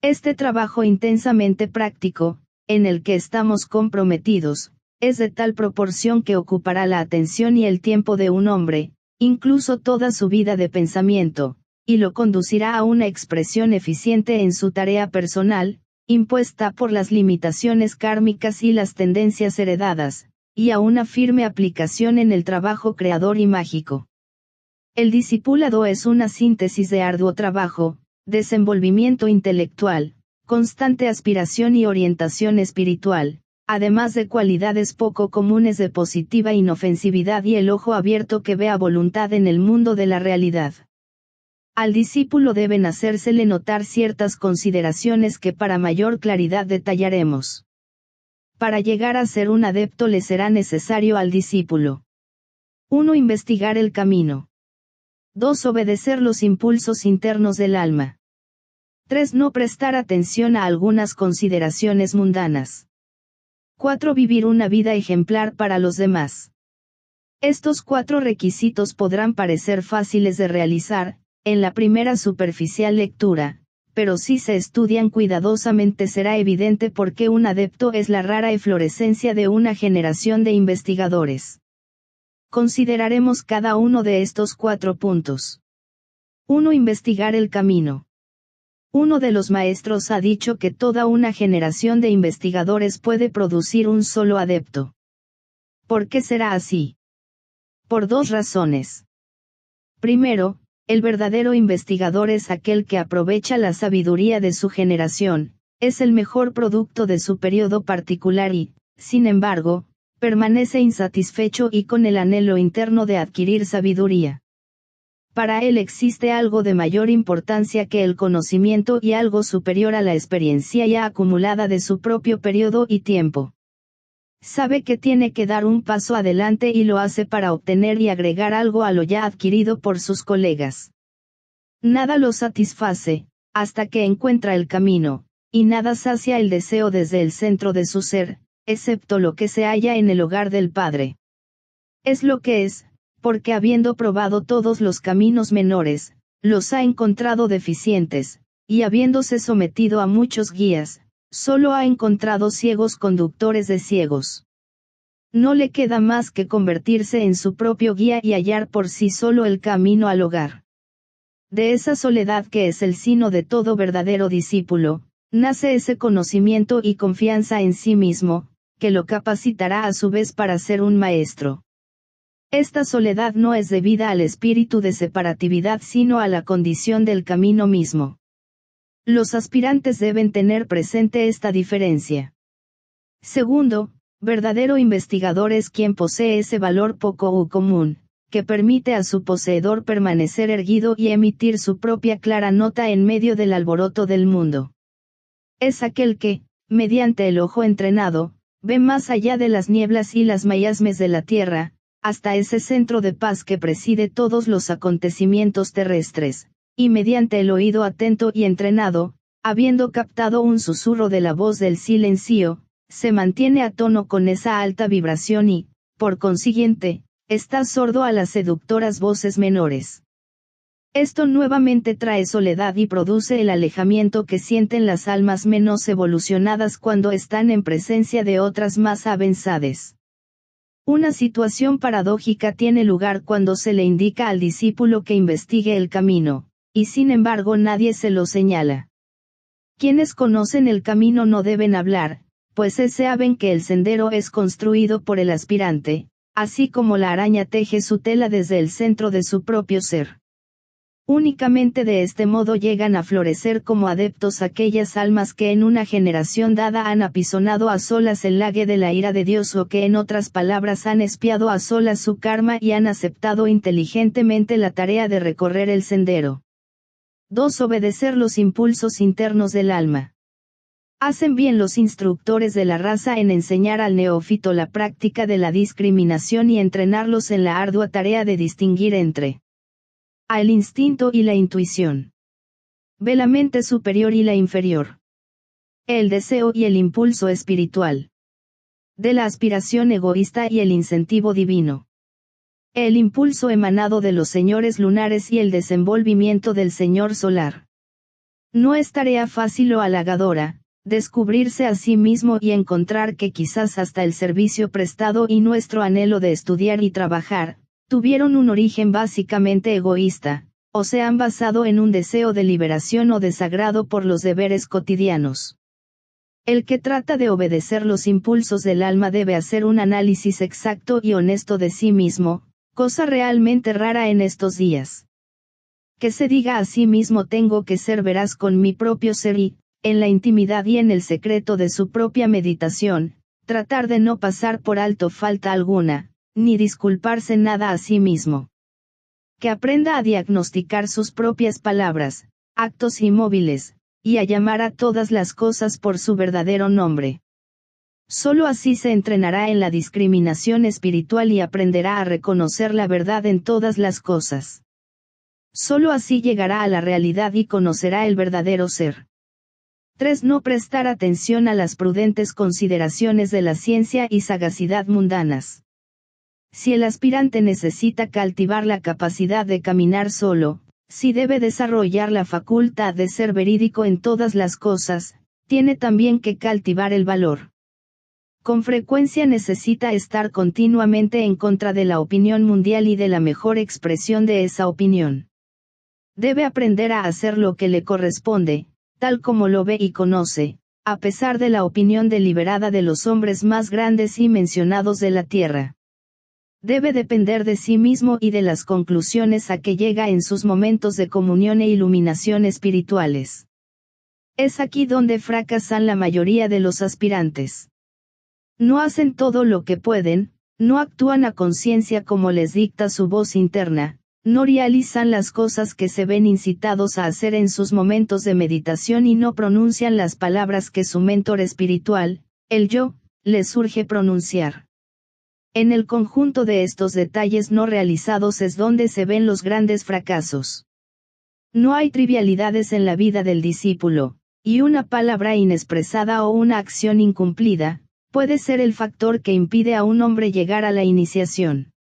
A: Este trabajo intensamente práctico, en el que estamos comprometidos, es de tal proporción que ocupará la atención y el tiempo de un hombre, incluso toda su vida de pensamiento, y lo conducirá a una expresión eficiente en su tarea personal, impuesta por las limitaciones kármicas y las tendencias heredadas, y a una firme aplicación en el trabajo creador y mágico. El discipulado es una síntesis de arduo trabajo, desenvolvimiento intelectual, constante aspiración y orientación espiritual, además de cualidades poco comunes de positiva inofensividad y el ojo abierto que ve a voluntad en el mundo de la realidad. Al discípulo deben hacérsele notar ciertas consideraciones que para mayor claridad detallaremos. Para llegar a ser un adepto le será necesario al discípulo 1. Investigar el camino. 2. Obedecer los impulsos internos del alma. 3. No prestar atención a algunas consideraciones mundanas. 4. Vivir una vida ejemplar para los demás. Estos 4 requisitos podrán parecer fáciles de realizar, en la primera superficial lectura, pero si se estudian cuidadosamente será evidente por qué un adepto es la rara eflorescencia de una generación de investigadores. Consideraremos cada uno de estos 4 puntos. 1. Investigar el camino. Uno de los maestros ha dicho que toda una generación de investigadores puede producir un solo adepto. ¿Por qué será así? Por 2 razones. Primero, el verdadero investigador es aquel que aprovecha la sabiduría de su generación, es el mejor producto de su periodo particular y, sin embargo, permanece insatisfecho y con el anhelo interno de adquirir sabiduría. Para él existe algo de mayor importancia que el conocimiento y algo superior a la experiencia ya acumulada de su propio periodo y tiempo. Sabe que tiene que dar un paso adelante y lo hace para obtener y agregar algo a lo ya adquirido por sus colegas. Nada lo satisface, hasta que encuentra el camino, y nada sacia el deseo desde el centro de su ser, excepto lo que se halla en el hogar del Padre. Es lo que es, porque habiendo probado todos los caminos menores, los ha encontrado deficientes, y habiéndose sometido a muchos guías, solo ha encontrado ciegos conductores de ciegos. No le queda más que convertirse en su propio guía y hallar por sí solo el camino al hogar. De esa soledad que es el sino de todo verdadero discípulo, nace ese conocimiento y confianza en sí mismo, que lo capacitará a su vez para ser un maestro. Esta soledad no es debida al espíritu de separatividad sino a la condición del camino mismo. Los aspirantes deben tener presente esta diferencia. Segundo, verdadero investigador es quien posee ese valor poco u común, que permite a su poseedor permanecer erguido y emitir su propia clara nota en medio del alboroto del mundo. Es aquel que, mediante el ojo entrenado, ve más allá de las nieblas y las miasmas de la tierra, hasta ese centro de paz que preside todos los acontecimientos terrestres, y mediante el oído atento y entrenado, habiendo captado un susurro de la voz del silencio, se mantiene a tono con esa alta vibración y, por consiguiente, está sordo a las seductoras voces menores. Esto nuevamente trae soledad y produce el alejamiento que sienten las almas menos evolucionadas cuando están en presencia de otras más avanzadas. Una situación paradójica tiene lugar cuando se le indica al discípulo que investigue el camino, y sin embargo nadie se lo señala. Quienes conocen el camino no deben hablar, pues saben que el sendero es construido por el aspirante, así como la araña teje su tela desde el centro de su propio ser. Únicamente de este modo llegan a florecer como adeptos aquellas almas que en una generación dada han apisonado a solas el lague de la ira de Dios o que en otras palabras han expiado a solas su karma y han aceptado inteligentemente la tarea de recorrer el sendero. 2. Obedecer los impulsos internos del alma. Hacen bien los instructores de la raza en enseñar al neófito la práctica de la discriminación y entrenarlos en la ardua tarea de distinguir entre el instinto y la intuición. Ve la mente superior y la inferior. El deseo y el impulso espiritual. De la aspiración egoísta y el incentivo divino. El impulso emanado de los señores lunares y el desenvolvimiento del señor solar. No es tarea fácil o halagadora, descubrirse a sí mismo y encontrar que quizás hasta el servicio prestado y nuestro anhelo de estudiar y trabajar, tuvieron un origen básicamente egoísta, o se han basado en un deseo de liberación o desagrado por los deberes cotidianos. El que trata de obedecer los impulsos del alma debe hacer un análisis exacto y honesto de sí mismo, cosa realmente rara en estos días. Que se diga a sí mismo tengo que ser veraz con mi propio ser y, en la intimidad y en el secreto de su propia meditación, tratar de no pasar por alto falta alguna, ni disculparse nada a sí mismo. Que aprenda a diagnosticar sus propias palabras, actos y móviles, y a llamar a todas las cosas por su verdadero nombre. Solo así se entrenará en la discriminación espiritual y aprenderá a reconocer la verdad en todas las cosas. Solo así llegará a la realidad y conocerá el verdadero ser. 3. No prestar atención a las prudentes consideraciones de la ciencia y sagacidad mundanas. Si el aspirante necesita cultivar la capacidad de caminar solo, si debe desarrollar la facultad de ser verídico en todas las cosas, tiene también que cultivar el valor. Con frecuencia necesita estar continuamente en contra de la opinión mundial y de la mejor expresión de esa opinión. Debe aprender a hacer lo que le corresponde, tal como lo ve y conoce, a pesar de la opinión deliberada de los hombres más grandes y mencionados de la tierra. Debe depender de sí mismo y de las conclusiones a que llega en sus momentos de comunión e iluminación espirituales. Es aquí donde fracasan la mayoría de los aspirantes. No hacen todo lo que pueden, no actúan a conciencia como les dicta su voz interna, no realizan las cosas que se ven incitados a hacer en sus momentos de meditación y no pronuncian las palabras que su mentor espiritual, el yo, les urge pronunciar. En el conjunto de estos detalles no realizados es donde se ven los grandes fracasos. No hay trivialidades en la vida del discípulo, y una palabra inexpresada o una acción incumplida, puede ser el factor que impide a un hombre llegar a la iniciación.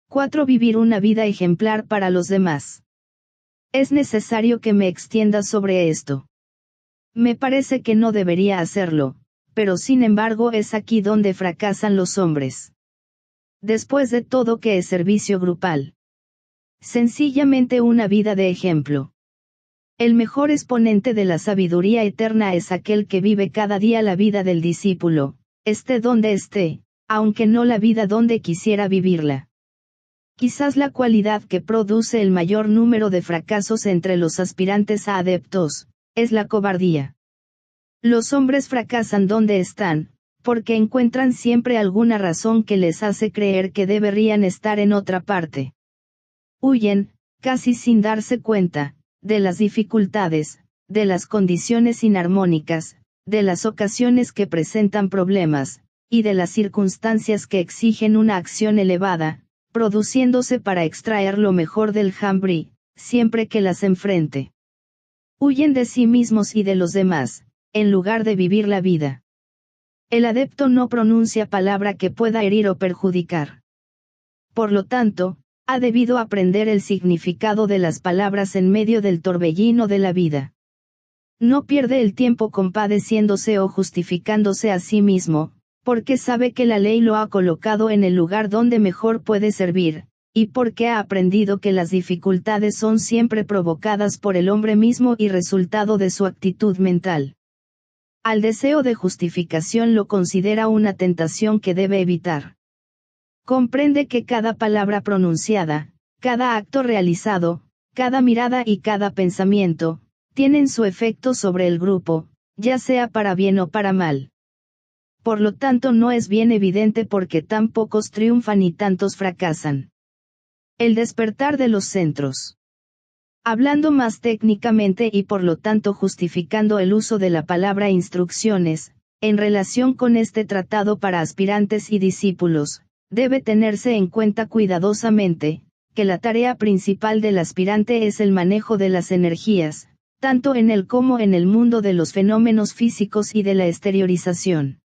A: 4. Vivir una vida ejemplar para los demás. Es necesario que me extienda sobre esto. Me parece que no debería hacerlo, pero sin embargo es aquí donde fracasan los hombres. Después de todo, ¿qué es servicio grupal? Sencillamente una vida de ejemplo. El mejor exponente de la sabiduría eterna es aquel que vive cada día la vida del discípulo, esté donde esté, aunque no la vida donde quisiera vivirla. Quizás la cualidad que produce el mayor número de fracasos entre los aspirantes a adeptos, es la cobardía. Los hombres fracasan donde están, porque encuentran siempre alguna razón que les hace creer que deberían estar en otra parte. Huyen, casi sin darse cuenta, de las dificultades, de las condiciones inarmónicas, de las ocasiones que presentan problemas, y de las circunstancias que exigen una acción elevada, produciéndose para extraer lo mejor del jambrí, siempre que las enfrente. Huyen de sí mismos y de los demás, en lugar de vivir la vida. El adepto no pronuncia palabra que pueda herir o perjudicar. Por lo tanto, ha debido aprender el significado de las palabras en medio del torbellino de la vida. No pierde el tiempo compadeciéndose o justificándose a sí mismo, porque sabe que la ley lo ha colocado en el lugar donde mejor puede servir, y porque ha aprendido que las dificultades son siempre provocadas por el hombre mismo y resultado de su actitud mental. Al deseo de justificación lo considera una tentación que debe evitar. Comprende que cada palabra pronunciada, cada acto realizado, cada mirada y cada pensamiento, tienen su efecto sobre el grupo, ya sea para bien o para mal. Por lo tanto no es bien evidente por qué tan pocos triunfan y tantos fracasan. El despertar de los centros. Hablando más técnicamente y por lo tanto justificando el uso de la palabra instrucciones, en relación con este tratado para aspirantes y discípulos, debe tenerse en cuenta cuidadosamente, que la tarea principal del aspirante es el manejo de las energías, tanto en él como en el mundo de los fenómenos físicos y de la exteriorización.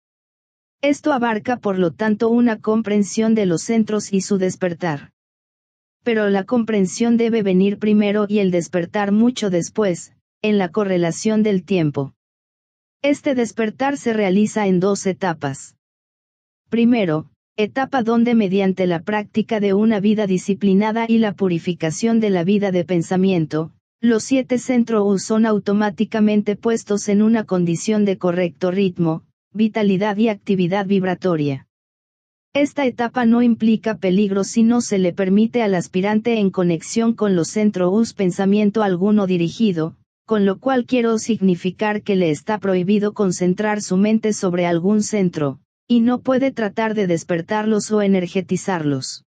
A: Esto abarca por lo tanto una comprensión de los centros y su despertar. Pero la comprensión debe venir primero y el despertar mucho después, en la correlación del tiempo. Este despertar se realiza en 2 etapas. Primero, etapa donde mediante la práctica de una vida disciplinada y la purificación de la vida de pensamiento, los 7 centros son automáticamente puestos en una condición de correcto ritmo, vitalidad y actividad vibratoria. Esta etapa no implica peligro si no se le permite al aspirante en conexión con los centros pensamiento alguno dirigido, con lo cual quiero significar que le está prohibido concentrar su mente sobre algún centro, y no puede tratar de despertarlos o energetizarlos.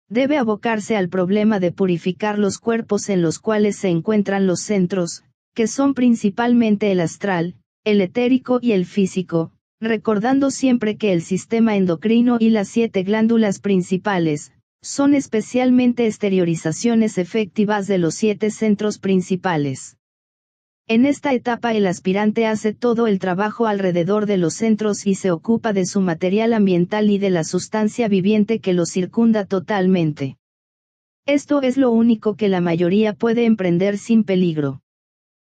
A: Debe abocarse al problema de purificar los cuerpos en los cuales se encuentran los centros, que son principalmente el astral, el etérico y el físico, recordando siempre que el sistema endocrino y las 7 glándulas principales, son especialmente exteriorizaciones efectivas de los 7 centros principales. En esta etapa el aspirante hace todo el trabajo alrededor de los centros y se ocupa de su material ambiental y de la sustancia viviente que lo circunda totalmente. Esto es lo único que la mayoría puede emprender sin peligro.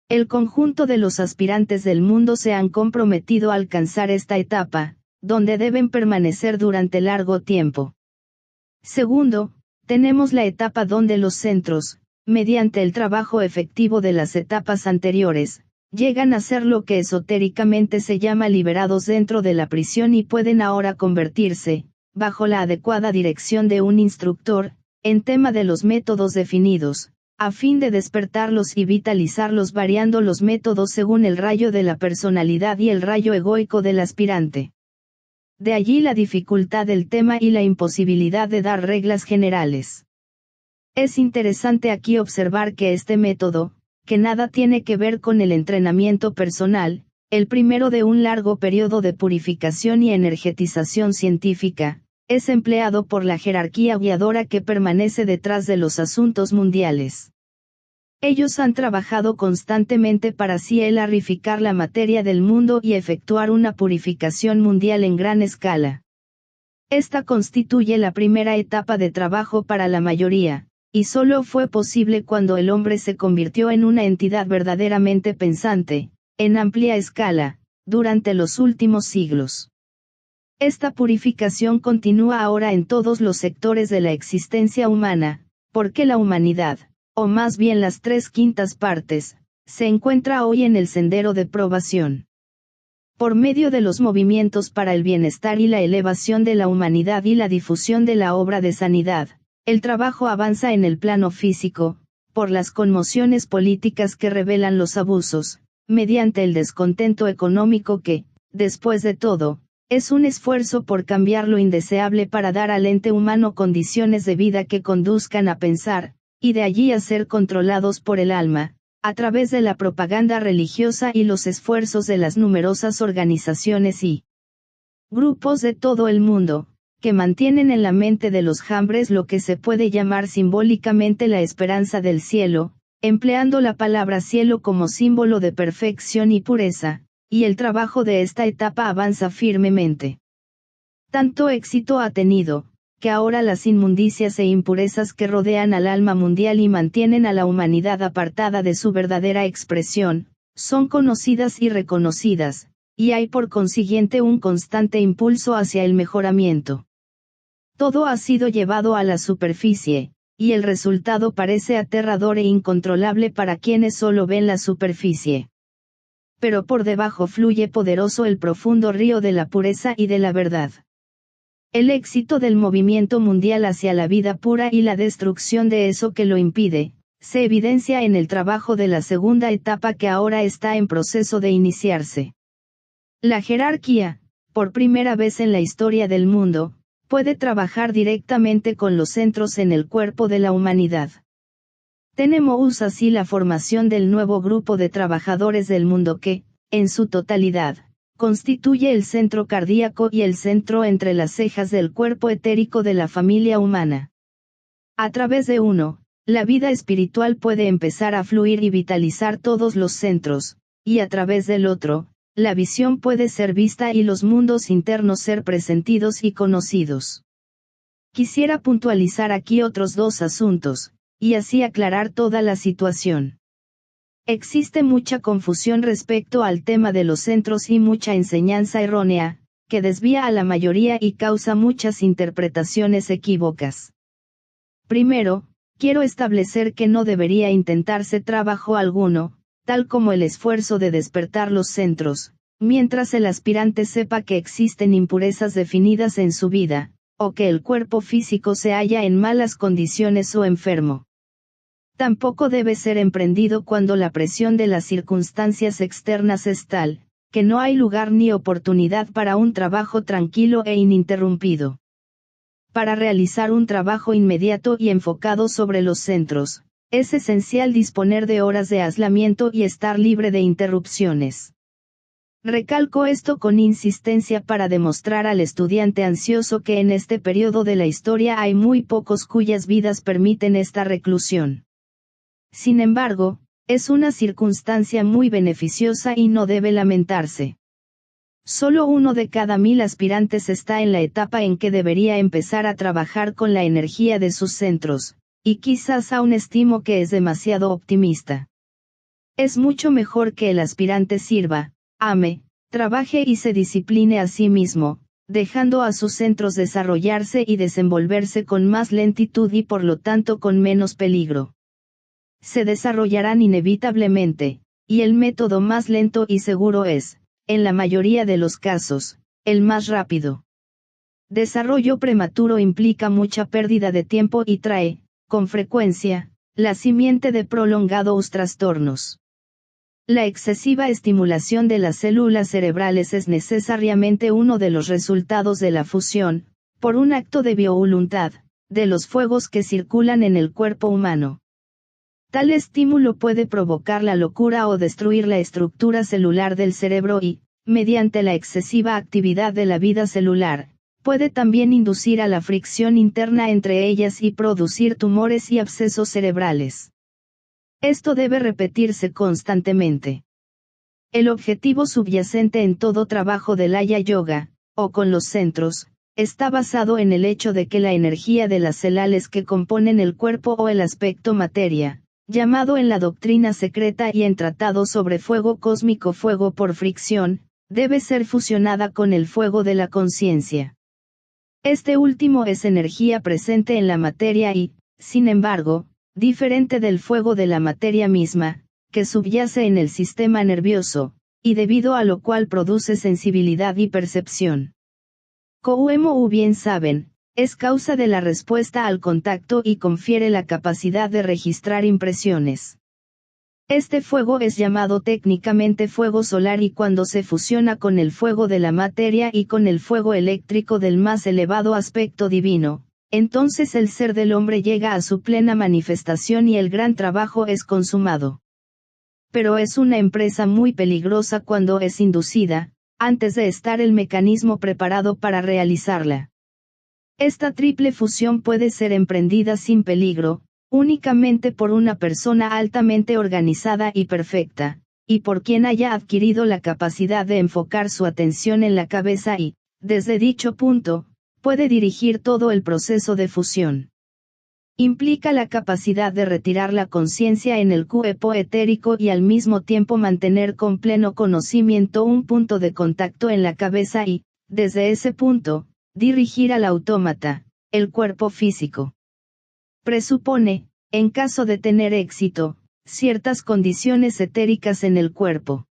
A: El conjunto de los aspirantes del mundo se han comprometido a alcanzar esta etapa, donde deben permanecer durante largo tiempo. Segundo, tenemos la etapa donde los centros, mediante el trabajo efectivo de las etapas anteriores, llegan a ser lo que esotéricamente se llama liberados dentro de la prisión y pueden ahora convertirse, bajo la adecuada dirección de un instructor, en tema de los métodos definidos, a fin de despertarlos y vitalizarlos variando los métodos según el rayo de la personalidad y el rayo egoico del aspirante. De allí la dificultad del tema y la imposibilidad de dar reglas generales. Es interesante aquí observar que este método, que nada tiene que ver con el entrenamiento personal, el primero de un largo periodo de purificación y energetización científica, es empleado por la jerarquía guiadora que permanece detrás de los asuntos mundiales. Ellos han trabajado constantemente para así arificar la materia del mundo y efectuar una purificación mundial en gran escala. Esta constituye la primera etapa de trabajo para la mayoría, y solo fue posible cuando el hombre se convirtió en una entidad verdaderamente pensante, en amplia escala, durante los últimos siglos. Esta purificación continúa ahora en todos los sectores de la existencia humana, porque la humanidad, o más bien las 3/5 partes, se encuentra hoy en el sendero de probación. Por medio de los movimientos para el bienestar y la elevación de la humanidad y la difusión de la obra de sanidad, el trabajo avanza en el plano físico, por las conmociones políticas que revelan los abusos, mediante el descontento económico que, después de todo, es un esfuerzo por cambiar lo indeseable para dar al ente humano condiciones de vida que conduzcan a pensar, y de allí a ser controlados por el alma, a través de la propaganda religiosa y los esfuerzos de las numerosas organizaciones y grupos de todo el mundo, que mantienen en la mente de los hombres lo que se puede llamar simbólicamente la esperanza del cielo, empleando la palabra cielo como símbolo de perfección y pureza, y el trabajo de esta etapa avanza firmemente. Tanto éxito ha tenido, que ahora las inmundicias e impurezas que rodean al alma mundial y mantienen a la humanidad apartada de su verdadera expresión, son conocidas y reconocidas, y hay por consiguiente un constante impulso hacia el mejoramiento. Todo ha sido llevado a la superficie, y el resultado parece aterrador e incontrolable para quienes solo ven la superficie. Pero por debajo fluye poderoso el profundo río de la pureza y de la verdad. El éxito del movimiento mundial hacia la vida pura y la destrucción de eso que lo impide, se evidencia en el trabajo de la segunda etapa que ahora está en proceso de iniciarse. La jerarquía, por primera vez en la historia del mundo, puede trabajar directamente con los centros en el cuerpo de la humanidad. Tenemos así la formación del nuevo grupo de trabajadores del mundo que, en su totalidad, constituye el centro cardíaco y el centro entre las cejas del cuerpo etérico de la familia humana. A través de uno, la vida espiritual puede empezar a fluir y vitalizar todos los centros, y a través del otro, la visión puede ser vista y los mundos internos ser presentidos y conocidos. Quisiera puntualizar aquí otros 2 asuntos, y así aclarar toda la situación. Existe mucha confusión respecto al tema de los centros y mucha enseñanza errónea, que desvía a la mayoría y causa muchas interpretaciones equívocas. Primero, quiero establecer que no debería intentarse trabajo alguno, tal como el esfuerzo de despertar los centros, mientras el aspirante sepa que existen impurezas definidas en su vida, o que el cuerpo físico se halla en malas condiciones o enfermo. Tampoco debe ser emprendido cuando la presión de las circunstancias externas es tal, que no hay lugar ni oportunidad para un trabajo tranquilo e ininterrumpido. Para realizar un trabajo inmediato y enfocado sobre los centros, es esencial disponer de horas de aislamiento y estar libre de interrupciones. Recalco esto con insistencia para demostrar al estudiante ansioso que en este periodo de la historia hay muy pocos cuyas vidas permiten esta reclusión. Sin embargo, es una circunstancia muy beneficiosa y no debe lamentarse. Solo 1 de cada 1000 aspirantes está en la etapa en que debería empezar a trabajar con la energía de sus centros, y quizás aún estimo que es demasiado optimista. Es mucho mejor que el aspirante sirva, ame, trabaje y se discipline a sí mismo, dejando a sus centros desarrollarse y desenvolverse con más lentitud y por lo tanto con menos peligro. Se desarrollarán inevitablemente, y el método más lento y seguro es, en la mayoría de los casos, el más rápido. Desarrollo prematuro implica mucha pérdida de tiempo y trae, con frecuencia, la simiente de prolongados trastornos. La excesiva estimulación de las células cerebrales es necesariamente uno de los resultados de la fusión, por un acto de biovoluntad, de los fuegos que circulan en el cuerpo humano. Tal estímulo puede provocar la locura o destruir la estructura celular del cerebro y, mediante la excesiva actividad de la vida celular, puede también inducir a la fricción interna entre ellas y producir tumores y abscesos cerebrales. Esto debe repetirse constantemente. El objetivo subyacente en todo trabajo del Hatha Yoga, o con los centros, está basado en el hecho de que la energía de las celales que componen el cuerpo o el aspecto materia, llamado en la doctrina secreta y en tratado sobre fuego cósmico fuego por fricción, debe ser fusionada con el fuego de la conciencia. Este último es energía presente en la materia y, sin embargo, diferente del fuego de la materia misma, que subyace en el sistema nervioso, y debido a lo cual produce sensibilidad y percepción. Como bien saben, es causa de la respuesta al contacto y confiere la capacidad de registrar impresiones. Este fuego es llamado técnicamente fuego solar y cuando se fusiona con el fuego de la materia y con el fuego eléctrico del más elevado aspecto divino, entonces el ser del hombre llega a su plena manifestación y el gran trabajo es consumado. Pero es una empresa muy peligrosa cuando es inducida, antes de estar el mecanismo preparado para realizarla. Esta triple fusión puede ser emprendida sin peligro, únicamente por una persona altamente organizada y perfecta, y por quien haya adquirido la capacidad de enfocar su atención en la cabeza y, desde dicho punto, puede dirigir todo el proceso de fusión. Implica la capacidad de retirar la conciencia en el cuerpo etérico y al mismo tiempo mantener con pleno conocimiento un punto de contacto en la cabeza y, desde ese punto, dirigir al autómata, el cuerpo físico. Presupone, en caso de tener éxito, ciertas condiciones etéricas en el cuerpo.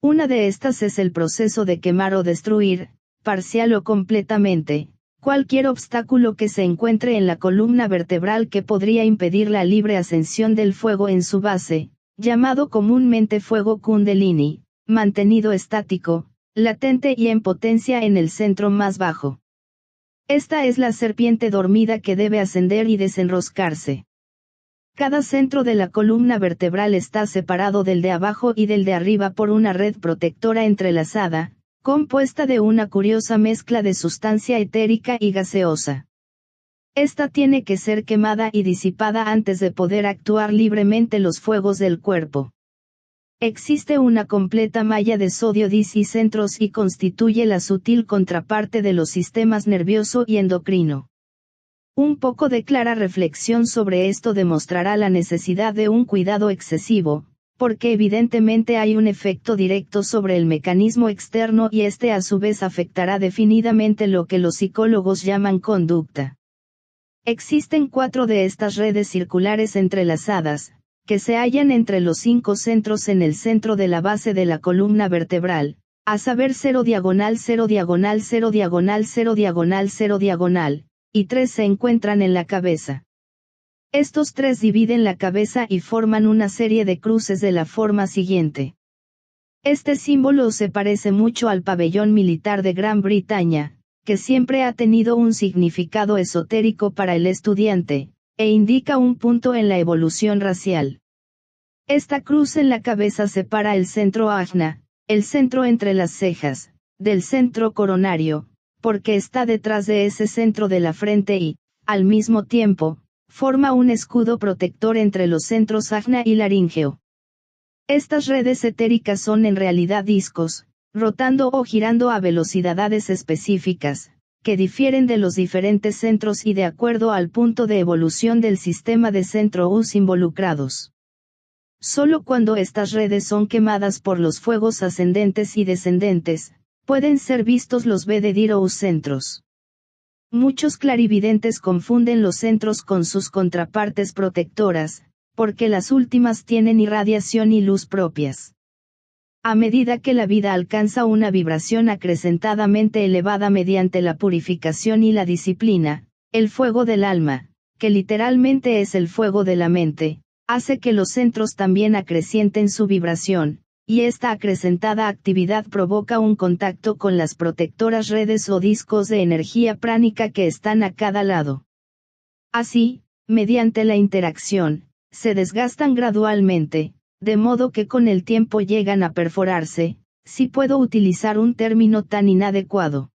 A: Una de estas es el proceso de quemar o destruir, parcial o completamente, cualquier obstáculo que se encuentre en la columna vertebral que podría impedir la libre ascensión del fuego en su base, llamado comúnmente fuego Kundalini, mantenido estático, latente y en potencia en el centro más bajo. Esta es la serpiente dormida que debe ascender y desenroscarse. Cada centro de la columna vertebral está separado del de abajo y del de arriba por una red protectora entrelazada, compuesta de una curiosa mezcla de sustancia etérica y gaseosa. Esta tiene que ser quemada y disipada antes de poder actuar libremente los fuegos del cuerpo. Existe una completa malla de sodio discentros y constituye la sutil contraparte de los sistemas nervioso y endocrino. Un poco de clara reflexión sobre esto demostrará la necesidad de un cuidado excesivo, porque evidentemente hay un efecto directo sobre el mecanismo externo y este a su vez afectará definidamente lo que los psicólogos llaman conducta. Existen 4 de estas redes circulares entrelazadas, que se hallan entre los 5 centros en el centro de la base de la columna vertebral, a saber 0 diagonal 0 diagonal 0 diagonal 0 diagonal 0 diagonal, y 3 se encuentran en la cabeza. Estos 3 dividen la cabeza y forman una serie de cruces de la forma siguiente. Este símbolo se parece mucho al pabellón militar de Gran Bretaña, que siempre ha tenido un significado esotérico para el estudiante, e indica un punto en la evolución racial. Esta cruz en la cabeza separa el centro ajna, el centro entre las cejas, del centro coronario, porque está detrás de ese centro de la frente y, al mismo tiempo, forma un escudo protector entre los centros ajna y laríngeo. Estas redes etéricas son en realidad discos, rotando o girando a velocidades específicas, que difieren de los diferentes centros y de acuerdo al punto de evolución del sistema de centros involucrados. Solo cuando estas redes son quemadas por los fuegos ascendentes y descendentes, pueden ser vistos los Vedediros centros. Muchos clarividentes confunden los centros con sus contrapartes protectoras, porque las últimas tienen irradiación y luz propias. A medida que la vida alcanza una vibración acrecentadamente elevada mediante la purificación y la disciplina, el fuego del alma, que literalmente es el fuego de la mente, hace que los centros también acrecienten su vibración, y esta acrecentada actividad provoca un contacto con las protectoras redes o discos de energía pránica que están a cada lado. Así, mediante la interacción, se desgastan gradualmente, de modo que con el tiempo llegan a perforarse, si puedo utilizar un término tan inadecuado.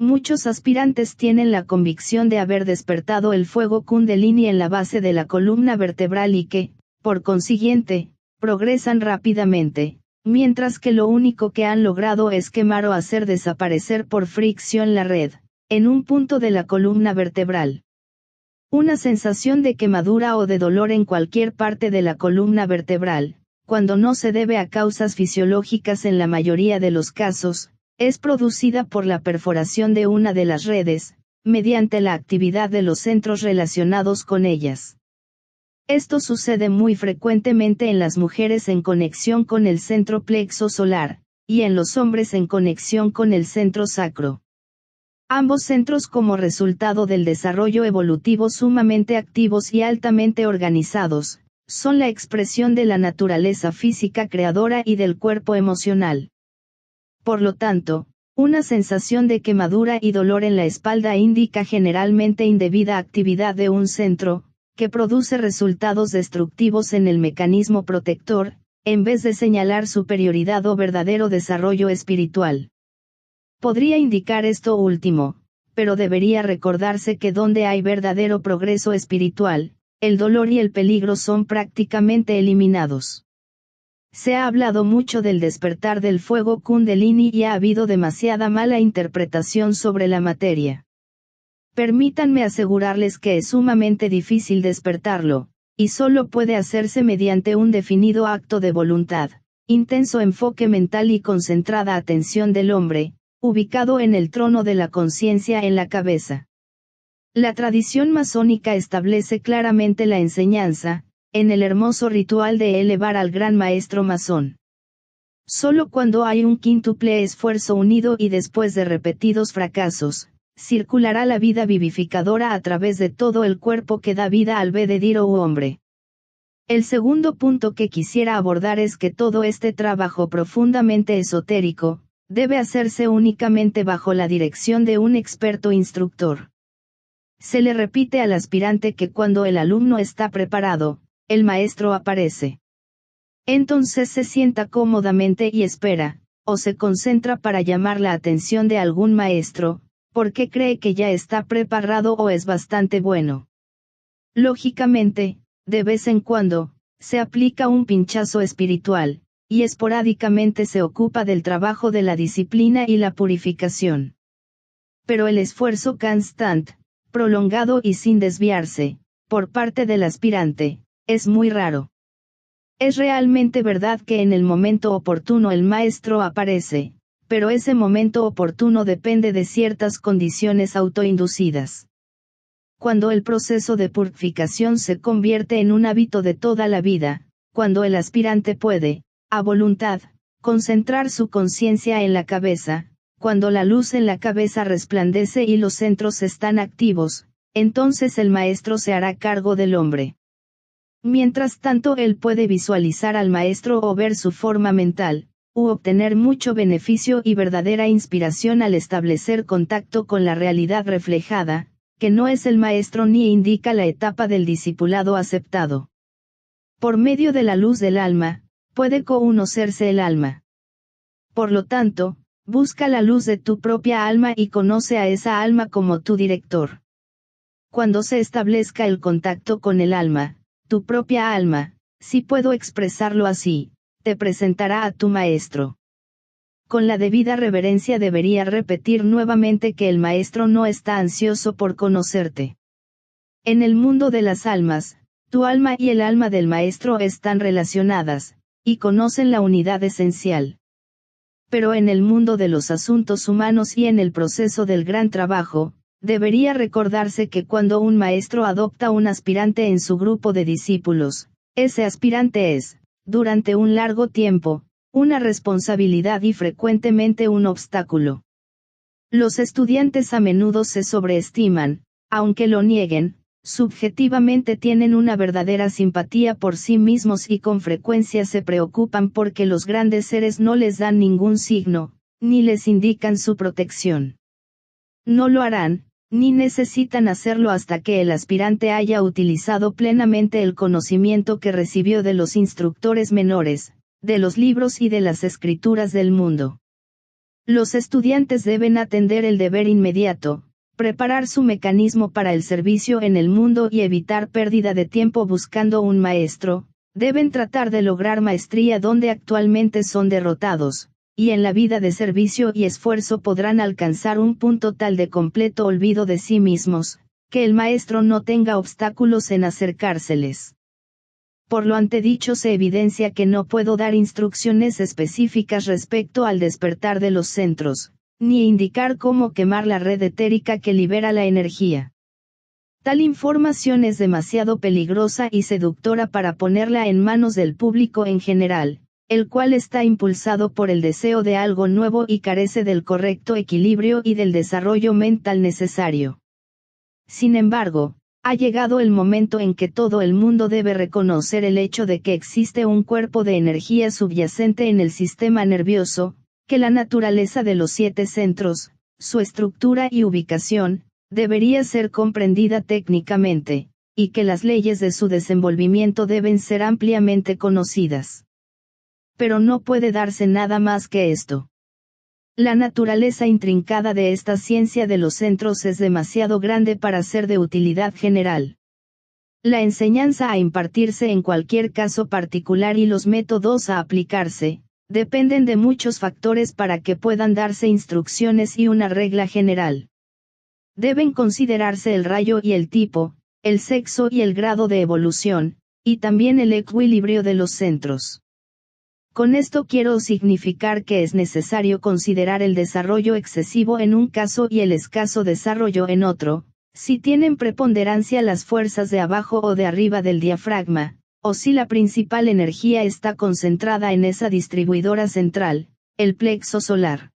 A: Muchos aspirantes tienen la convicción de haber despertado el fuego Kundalini en la base de la columna vertebral y que, por consiguiente, progresan rápidamente, mientras que lo único que han logrado es quemar o hacer desaparecer por fricción la red, en un punto de la columna vertebral. Una sensación de quemadura o de dolor en cualquier parte de la columna vertebral, cuando no se debe a causas fisiológicas en la mayoría de los casos, es producida por la perforación de una de las redes, mediante la actividad de los centros relacionados con ellas. Esto sucede muy frecuentemente en las mujeres en conexión con el centro plexo solar, y en los hombres en conexión con el centro sacro. Ambos centros como resultado del desarrollo evolutivo sumamente activos y altamente organizados, son la expresión de la naturaleza física creadora y del cuerpo emocional. Por lo tanto, una sensación de quemadura y dolor en la espalda indica generalmente indebida actividad de un centro, que produce resultados destructivos en el mecanismo protector, en vez de señalar superioridad o verdadero desarrollo espiritual. Podría indicar esto último, pero debería recordarse que donde hay verdadero progreso espiritual, el dolor y el peligro son prácticamente eliminados. Se ha hablado mucho del despertar del fuego Kundalini y ha habido demasiada mala interpretación sobre la materia. Permítanme asegurarles que es sumamente difícil despertarlo, y solo puede hacerse mediante un definido acto de voluntad, intenso enfoque mental y concentrada atención del hombre, ubicado en el trono de la conciencia en la cabeza. La tradición masónica establece claramente la enseñanza, en el hermoso ritual de elevar al gran maestro masón. Solo cuando hay un quíntuple esfuerzo unido y después de repetidos fracasos, circulará la vida vivificadora a través de todo el cuerpo que da vida al Vedediro u hombre. El segundo punto que quisiera abordar es que todo este trabajo profundamente esotérico, debe hacerse únicamente bajo la dirección de un experto instructor. Se le repite al aspirante que cuando el alumno está preparado, el maestro aparece. Entonces se sienta cómodamente y espera, o se concentra para llamar la atención de algún maestro, porque cree que ya está preparado o es bastante bueno. Lógicamente, de vez en cuando, se aplica un pinchazo espiritual, y esporádicamente se ocupa del trabajo de la disciplina y la purificación. Pero el esfuerzo constante, prolongado y sin desviarse, por parte del aspirante, es muy raro. Es realmente verdad que en el momento oportuno el maestro aparece, pero ese momento oportuno depende de ciertas condiciones autoinducidas. Cuando el proceso de purificación se convierte en un hábito de toda la vida, cuando el aspirante puede, a voluntad, concentrar su conciencia en la cabeza, cuando la luz en la cabeza resplandece y los centros están activos, entonces el maestro se hará cargo del hombre. Mientras tanto él puede visualizar al maestro o ver su forma mental, u obtener mucho beneficio y verdadera inspiración al establecer contacto con la realidad reflejada, que no es el maestro ni indica la etapa del discipulado aceptado. Por medio de la luz del alma, puede conocerse el alma. Por lo tanto, busca la luz de tu propia alma y conoce a esa alma como tu director. Cuando se establezca el contacto con el alma, tu propia alma, si puedo expresarlo así, te presentará a tu maestro. Con la debida reverencia debería repetir nuevamente que el maestro no está ansioso por conocerte. En el mundo de las almas, tu alma y el alma del maestro están relacionadas, y conocen la unidad esencial. Pero en el mundo de los asuntos humanos y en el proceso del gran trabajo, debería recordarse que cuando un maestro adopta un aspirante en su grupo de discípulos, ese aspirante es, durante un largo tiempo, una responsabilidad y frecuentemente un obstáculo. Los estudiantes a menudo se sobreestiman, aunque lo nieguen, subjetivamente tienen una verdadera simpatía por sí mismos y con frecuencia se preocupan porque los grandes seres no les dan ningún signo, ni les indican su protección. No lo harán, ni necesitan hacerlo hasta que el aspirante haya utilizado plenamente el conocimiento que recibió de los instructores menores, de los libros y de las escrituras del mundo. Los estudiantes deben atender el deber inmediato, preparar su mecanismo para el servicio en el mundo y evitar pérdida de tiempo buscando un maestro, deben tratar de lograr maestría donde actualmente son derrotados, y en la vida de servicio y esfuerzo podrán alcanzar un punto tal de completo olvido de sí mismos, que el maestro no tenga obstáculos en acercárseles. Por lo antedicho se evidencia que no puedo dar instrucciones específicas respecto al despertar de los centros, ni indicar cómo quemar la red etérica que libera la energía. Tal información es demasiado peligrosa y seductora para ponerla en manos del público en general, el cual está impulsado por el deseo de algo nuevo y carece del correcto equilibrio y del desarrollo mental necesario. Sin embargo, ha llegado el momento en que todo el mundo debe reconocer el hecho de que existe un cuerpo de energía subyacente en el sistema nervioso, que la naturaleza de los 7 centros, su estructura y ubicación, debería ser comprendida técnicamente, y que las leyes de su desenvolvimiento deben ser ampliamente conocidas. Pero no puede darse nada más que esto. La naturaleza intrincada de esta ciencia de los centros es demasiado grande para ser de utilidad general. La enseñanza a impartirse en cualquier caso particular y los métodos a aplicarse, dependen de muchos factores para que puedan darse instrucciones y una regla general. Deben considerarse el rayo y el tipo, el sexo y el grado de evolución, y también el equilibrio de los centros. Con esto quiero significar que es necesario considerar el desarrollo excesivo en un caso y el escaso desarrollo en otro, si tienen preponderancia las fuerzas de abajo o de arriba del diafragma, o si la principal energía está concentrada en esa distribuidora central, el plexo solar.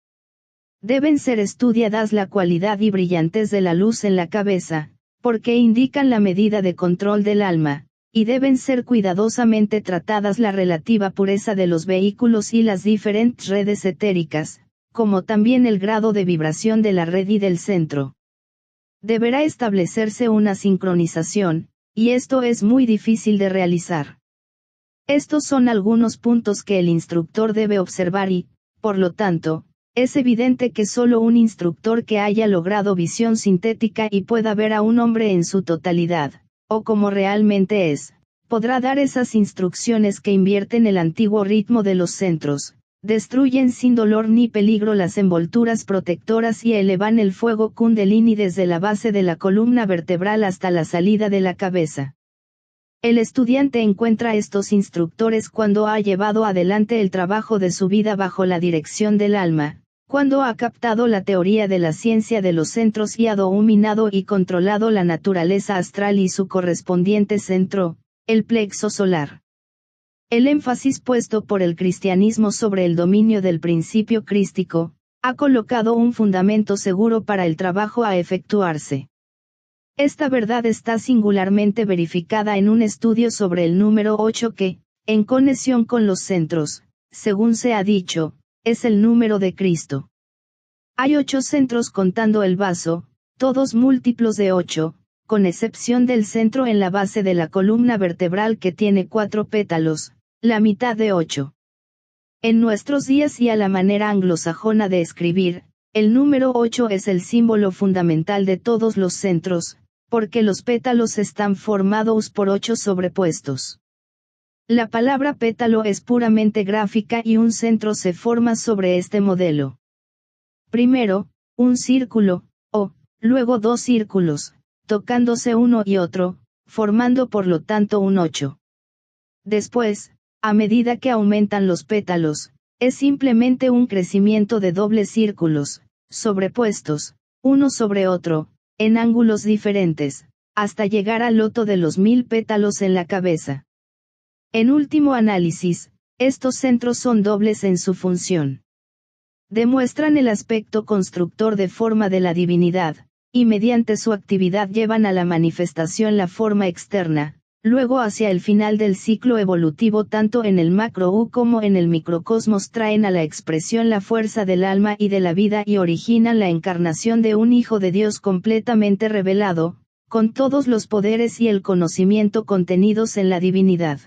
A: Deben ser estudiadas la cualidad y brillantez de la luz en la cabeza, porque indican la medida de control del alma, y deben ser cuidadosamente tratadas la relativa pureza de los vehículos y las diferentes redes etéricas, como también el grado de vibración de la red y del centro. Deberá establecerse una sincronización, y esto es muy difícil de realizar. Estos son algunos puntos que el instructor debe observar y, por lo tanto, es evidente que solo un instructor que haya logrado visión sintética y pueda ver a un hombre en su totalidad, o como realmente es, podrá dar esas instrucciones que invierten el antiguo ritmo de los centros, destruyen sin dolor ni peligro las envolturas protectoras y elevan el fuego kundalini desde la base de la columna vertebral hasta la salida de la cabeza. El estudiante encuentra estos instructores cuando ha llevado adelante el trabajo de su vida bajo la dirección del alma, cuando ha captado la teoría de la ciencia de los centros y ha dominado y controlado la naturaleza astral y su correspondiente centro, el plexo solar. El énfasis puesto por el cristianismo sobre el dominio del principio crístico, ha colocado un fundamento seguro para el trabajo a efectuarse. Esta verdad está singularmente verificada en un estudio sobre el número 8 que, en conexión con los centros, según se ha dicho, es el número de Cristo. Hay 8 centros contando el vaso, todos múltiplos de 8, con excepción del centro en la base de la columna vertebral que tiene 4 pétalos, la mitad de 8. En nuestros días y a la manera anglosajona de escribir, el número 8 es el símbolo fundamental de todos los centros, porque los pétalos están formados por 8 sobrepuestos. La palabra pétalo es puramente gráfica y un centro se forma sobre este modelo. Primero, un círculo, o, luego dos círculos, tocándose uno y otro, formando por lo tanto un 8. Después, a medida que aumentan los pétalos, es simplemente un crecimiento de dobles círculos, sobrepuestos, uno sobre otro, en ángulos diferentes, hasta llegar al loto de los 1000 pétalos en la cabeza. En último análisis, estos centros son dobles en su función. Demuestran el aspecto constructor de forma de la divinidad, y mediante su actividad llevan a la manifestación la forma externa, luego hacia el final del ciclo evolutivo tanto en el macro como en el microcosmos traen a la expresión la fuerza del alma y de la vida y originan la encarnación de un Hijo de Dios completamente revelado, con todos los poderes y el conocimiento contenidos en la divinidad.